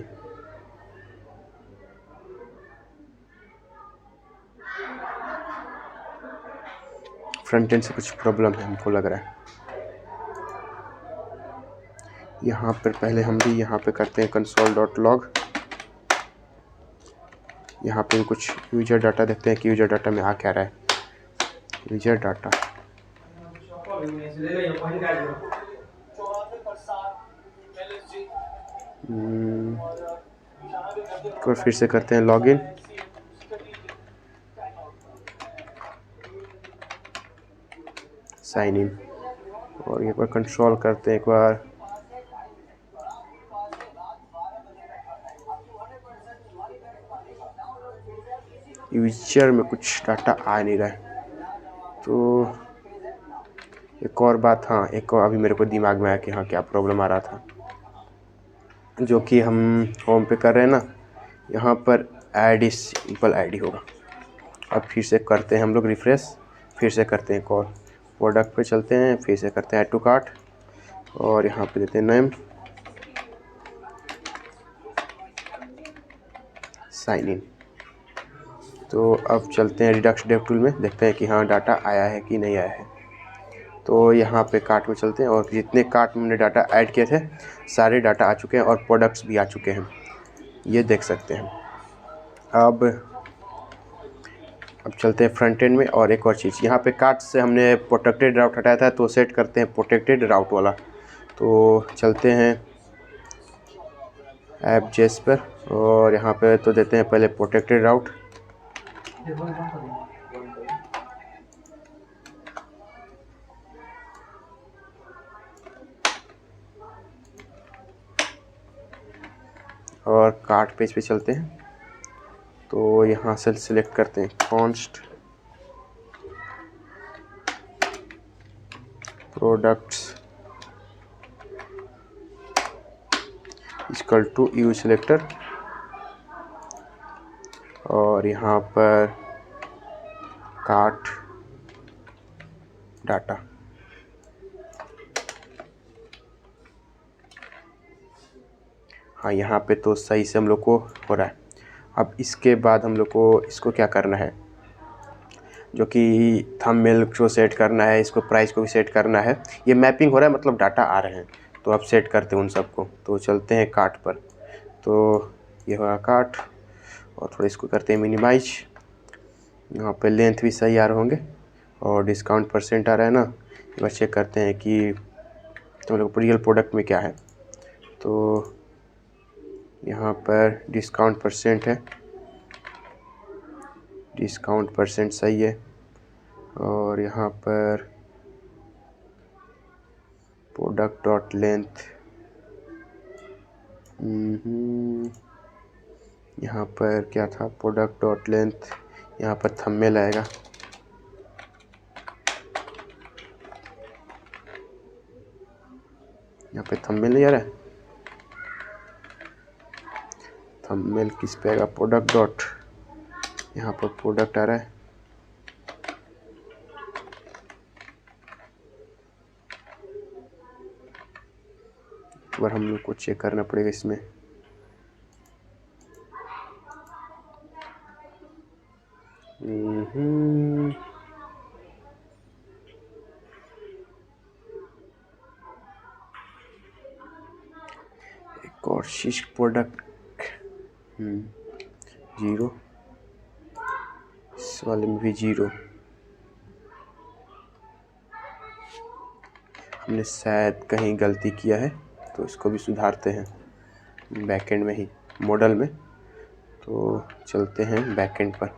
फ्रंट एंड से कुछ प्रॉब्लम है, हमको लग रहा है। यहाँ पर पहले हम भी यहाँ पे करते हैं console.log। यहाँ पे कुछ यूजर डाटा देखते हैं कि यूजर डाटा में आ क्या रहा है। यूजर डाटा और फिर से करते हैं लॉगिन। साइन इन, और एक बार कंट्रोल करते हैं एक बार। यूजर में कुछ डाटा आ नहीं रहा है। तो एक और बात, हाँ एक और अभी मेरे को दिमाग में आया कि हाँ क्या प्रॉब्लम आ रहा था। जो कि हम होम पे कर रहे हैं ना, यहाँ पर ID सिंपल ID होगा। अब फिर से करते हैं हम लोग रिफ्रेश, फिर से करते हैं कॉल। प्रोडक्ट पे चलते हैं, फिर से करते हैं ऐड टू कार्ट, और यहाँ पे देते हैं नेम, साइन इन। तो अब चलते हैं रिडक्स डेव टूल में, देखते हैं कि हाँ डाटा आया है कि नहीं आया है। तो यहाँ पे कार्ट में चलते हैं, और जितने कार्ट में हमने डाटा ऐड किए थे सारे डाटा आ चुके हैं, और प्रोडक्ट्स भी आ चुके हैं, ये देख सकते हैं। अब चलते हैं फ्रंट एंड में। और एक और चीज़, यहाँ पे कार्ट से हमने प्रोटेक्टेड राउट हटाया था, तो सेट करते हैं प्रोटेक्टेड राउट वाला। तो चलते हैं ऐप जेस पर, और यहाँ पे तो देते हैं पहले प्रोटेक्टेड राउट। और कार्ट पेज पे चलते हैं, तो यहाँ से सिलेक्ट करते हैं const products equal to you selector, और यहाँ पर कार्ट डाटा। हाँ यहाँ पे तो सही से हम लोग को हो रहा है। अब इसके बाद हम लोग को इसको क्या करना है, जो कि थंबनेल को सेट करना है, इसको प्राइस को भी सेट करना है। ये मैपिंग हो रहा है, मतलब डाटा आ रहे हैं, तो अब सेट करते हैं उन सबको। तो चलते हैं कार्ट पर, तो ये होगा कार्ट, और थोड़ा इसको करते हैं मिनिमाइज। यहाँ पे लेंथ भी सही आ रहे होंगे, और डिस्काउंट परसेंट आ रहा है ना। एक बार चेक करते हैं कि हम लोग रियल प्रोडक्ट में क्या है। तो यहाँ पर डिस्काउंट परसेंट है, डिस्काउंट परसेंट सही है। और यहाँ पर प्रोडक्ट डॉट लेंथ, यहाँ पर क्या था, प्रोडक्ट डॉट लेंथ, यहाँ पर थंबनेल आएगा। यहाँ पे थंबनेल नहीं आ रहा है, थंबनेल किस पे आएगा, प्रोडक्ट डॉट, यहाँ पर प्रोडक्ट आ रहा है, एक बार हम लोग को चेक करना पड़ेगा इसमें। एक और शीश प्रोडक्ट 0, इस वाले में भी 0। हमने शायद कहीं गलती किया है, तो इसको भी सुधारते हैं बैकएंड में ही, मॉडल में। तो चलते हैं बैकएंड पर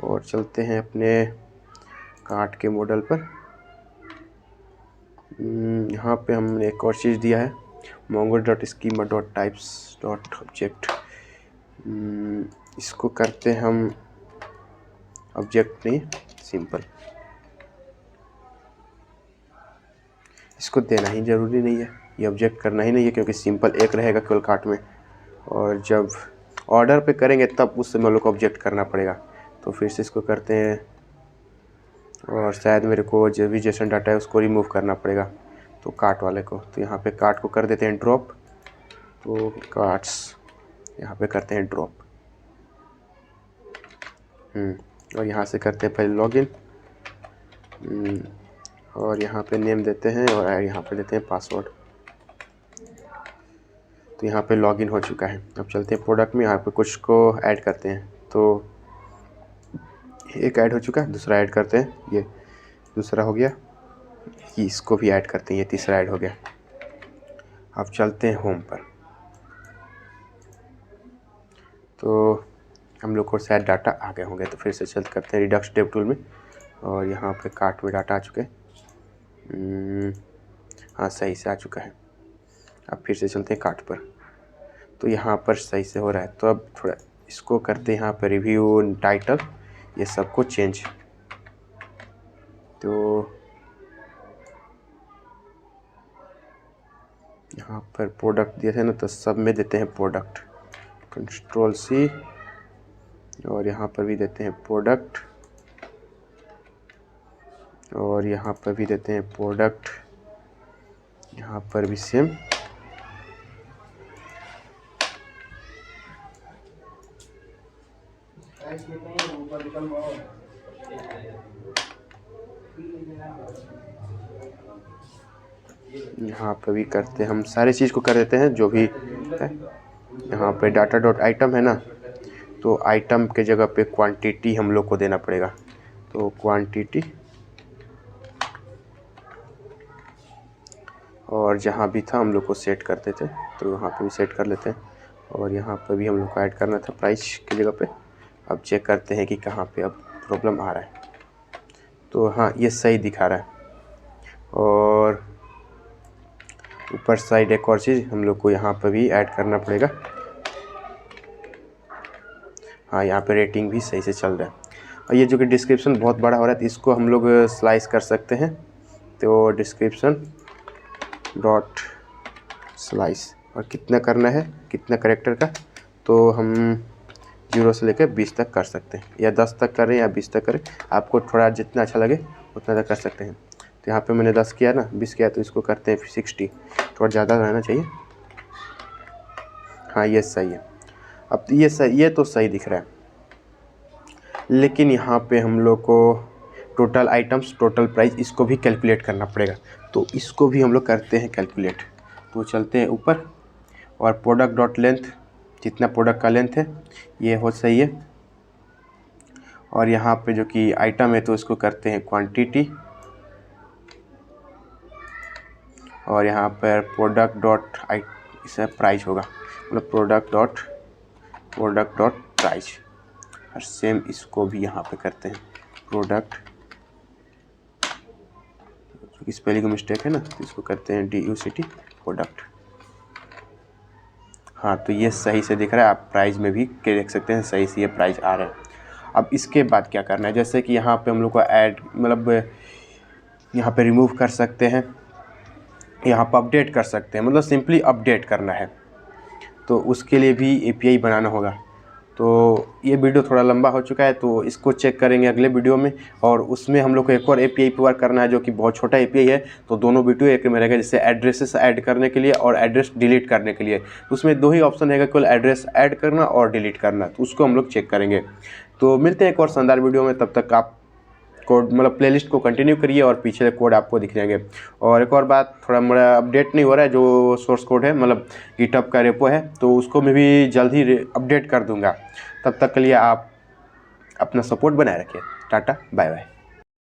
और चलते हैं अपने कार्ट के मॉडल पर। यहाँ पे हमने एक और चीज़ दिया है, mongo.schema.types.object। इसको करते हम ऑब्जेक्ट नहीं, सिंपल। इसको देना ही ज़रूरी नहीं है, ये ऑब्जेक्ट करना ही नहीं है, क्योंकि सिंपल एक रहेगा केवल कार्ट में, और जब ऑर्डर पे करेंगे तब उस समय हम लोग को ऑब्जेक्ट करना पड़ेगा। तो फिर से इसको करते हैं, और शायद मेरे को जो भी जेसन डाटा है उसको रिमूव करना पड़ेगा, तो कार्ट वाले को। तो यहाँ पे कार्ट को कर देते हैं ड्रॉप, तो कार्ट्स यहाँ पे करते हैं ड्रॉप। और यहाँ से करते हैं पहले लॉगिन, और यहाँ पे नेम देते हैं, और यहाँ पे देते हैं पासवर्ड। तो यहाँ पे लॉगिन हो चुका है। अब चलते हैं प्रोडक्ट में, यहाँ पे कुछ को ऐड करते हैं। तो एक ऐड हो चुका है, दूसरा ऐड करते हैं, ये दूसरा हो गया, इसको भी ऐड करते हैं, ये तीसरा ऐड हो गया। अब चलते हैं होम पर। तो हम लोग को शायद डाटा आ गए होंगे, तो फिर से चल करते हैं रिडक्स डेव टूल में, और यहाँ पे कार्ट में डाटा आ चुके हैं। हाँ, सही से आ चुका है। अब फिर से चलते हैं कार्ट पर, तो यहाँ पर सही से हो रहा है। तो अब थोड़ा इसको करते हैं यहाँ पर रिव्यू टाइटल, ये सबको चेंज। तो यहाँ पर प्रोडक्ट दिए थे ना, तो सब में देते हैं प्रोडक्ट, Ctrl+C, और यहाँ पर भी देते हैं प्रोडक्ट, और यहाँ पर भी देते हैं प्रोडक्ट, यहाँ पर भी सेम। यहाँ पे भी करते हैं, हम सारी चीज़ को कर देते हैं जो भी है। यहाँ पे डाटा डॉट आइटम है ना, तो आइटम के जगह पे क्वांटिटी हम लोग को देना पड़ेगा। तो क्वांटिटी, और जहाँ भी था हम लोग को सेट करते थे, तो यहाँ पे भी सेट कर लेते हैं। और यहाँ पे भी हम लोग को ऐड करना था प्राइस की जगह पे। अब चेक करते हैं कि कहाँ पे अब प्रॉब्लम आ रहा है। तो हाँ, ये सही दिखा रहा है। और ऊपर साइड एक और चीज़ हम लोग को यहाँ पर भी ऐड करना पड़ेगा। हाँ, यहाँ पे रेटिंग भी सही से चल रहा है। और ये जो कि डिस्क्रिप्शन बहुत बड़ा हो रहा है, तो इसको हम लोग स्लाइस कर सकते हैं। तो डिस्क्रिप्शन डॉट स्लाइस, और कितना करना है, कितना कैरेक्टर का, तो हम 0 से लेकर 20 तक कर सकते हैं, या 10 तक करें या 20 तक करें, आपको थोड़ा जितना अच्छा लगे उतना तक कर सकते हैं। तो यहाँ पे मैंने 10 किया ना, 20 किया, तो इसको करते हैं 60, थोड़ा ज़्यादा रहना चाहिए। हाँ, ये सही है। अब तो ये सही, ये तो सही दिख रहा है। लेकिन यहाँ पे हम लोग को टोटल आइटम्स, टोटल प्राइस, इसको भी कैलकुलेट करना पड़ेगा। तो इसको भी हम लोग करते हैं कैलकुलेट। तो चलते हैं ऊपर, और प्रोडक्ट डॉट लेंथ, जितना प्रोडक्ट का लेंथ है ये हो सही है। और यहाँ पे जो कि आइटम है, तो इसको करते हैं क्वांटिटी, और यहाँ पर प्रोडक्ट डॉट इसे प्राइस होगा, मतलब प्रोडक्ट डॉट प्राइस। और सेम इसको भी यहाँ पे करते हैं प्रोडक्ट, क्योंकि स्पेलिंग मिस्टेक है ना, तो इसको करते हैं DUCT प्रोडक्ट। हाँ, तो ये सही से दिख रहा है। आप प्राइस में भी देख सकते हैं, सही से ये प्राइस आ रहा है। अब इसके बाद क्या करना है, जैसे कि यहाँ पे हम लोग को ऐड, मतलब यहाँ पे रिमूव कर सकते हैं, यहाँ पर अपडेट कर सकते हैं, मतलब सिंपली अपडेट करना है। तो उसके लिए भी API बनाना होगा। तो ये वीडियो थोड़ा लंबा हो चुका है, तो इसको चेक करेंगे अगले वीडियो में। और उसमें हम लोग को एक और API पे वर्क करना है जो कि बहुत छोटा API है। तो दोनों वीडियो एक में रहेगा, जैसे एड्रेसेस ऐड करने के लिए और एड्रेस डिलीट करने के लिए। तो उसमें 2 ही ऑप्शन रहेगा, केवल एड्रेस ऐड करना और डिलीट करना, तो उसको हम लोग चेक करेंगे। तो मिलते हैं एक और शानदार वीडियो में, तब तक आप कोड मतलब प्लेलिस्ट को कंटिन्यू करिए और पीछे कोड आपको दिख जाएंगे। और एक और बात, थोड़ा मेरा अपडेट नहीं हो रहा है, जो सोर्स कोड है मतलब गिटहब का रेपो है, तो उसको मैं भी जल्द ही अपडेट कर दूंगा। तब तक के लिए आप अपना सपोर्ट बनाए रखिए। टाटा बाय बाय।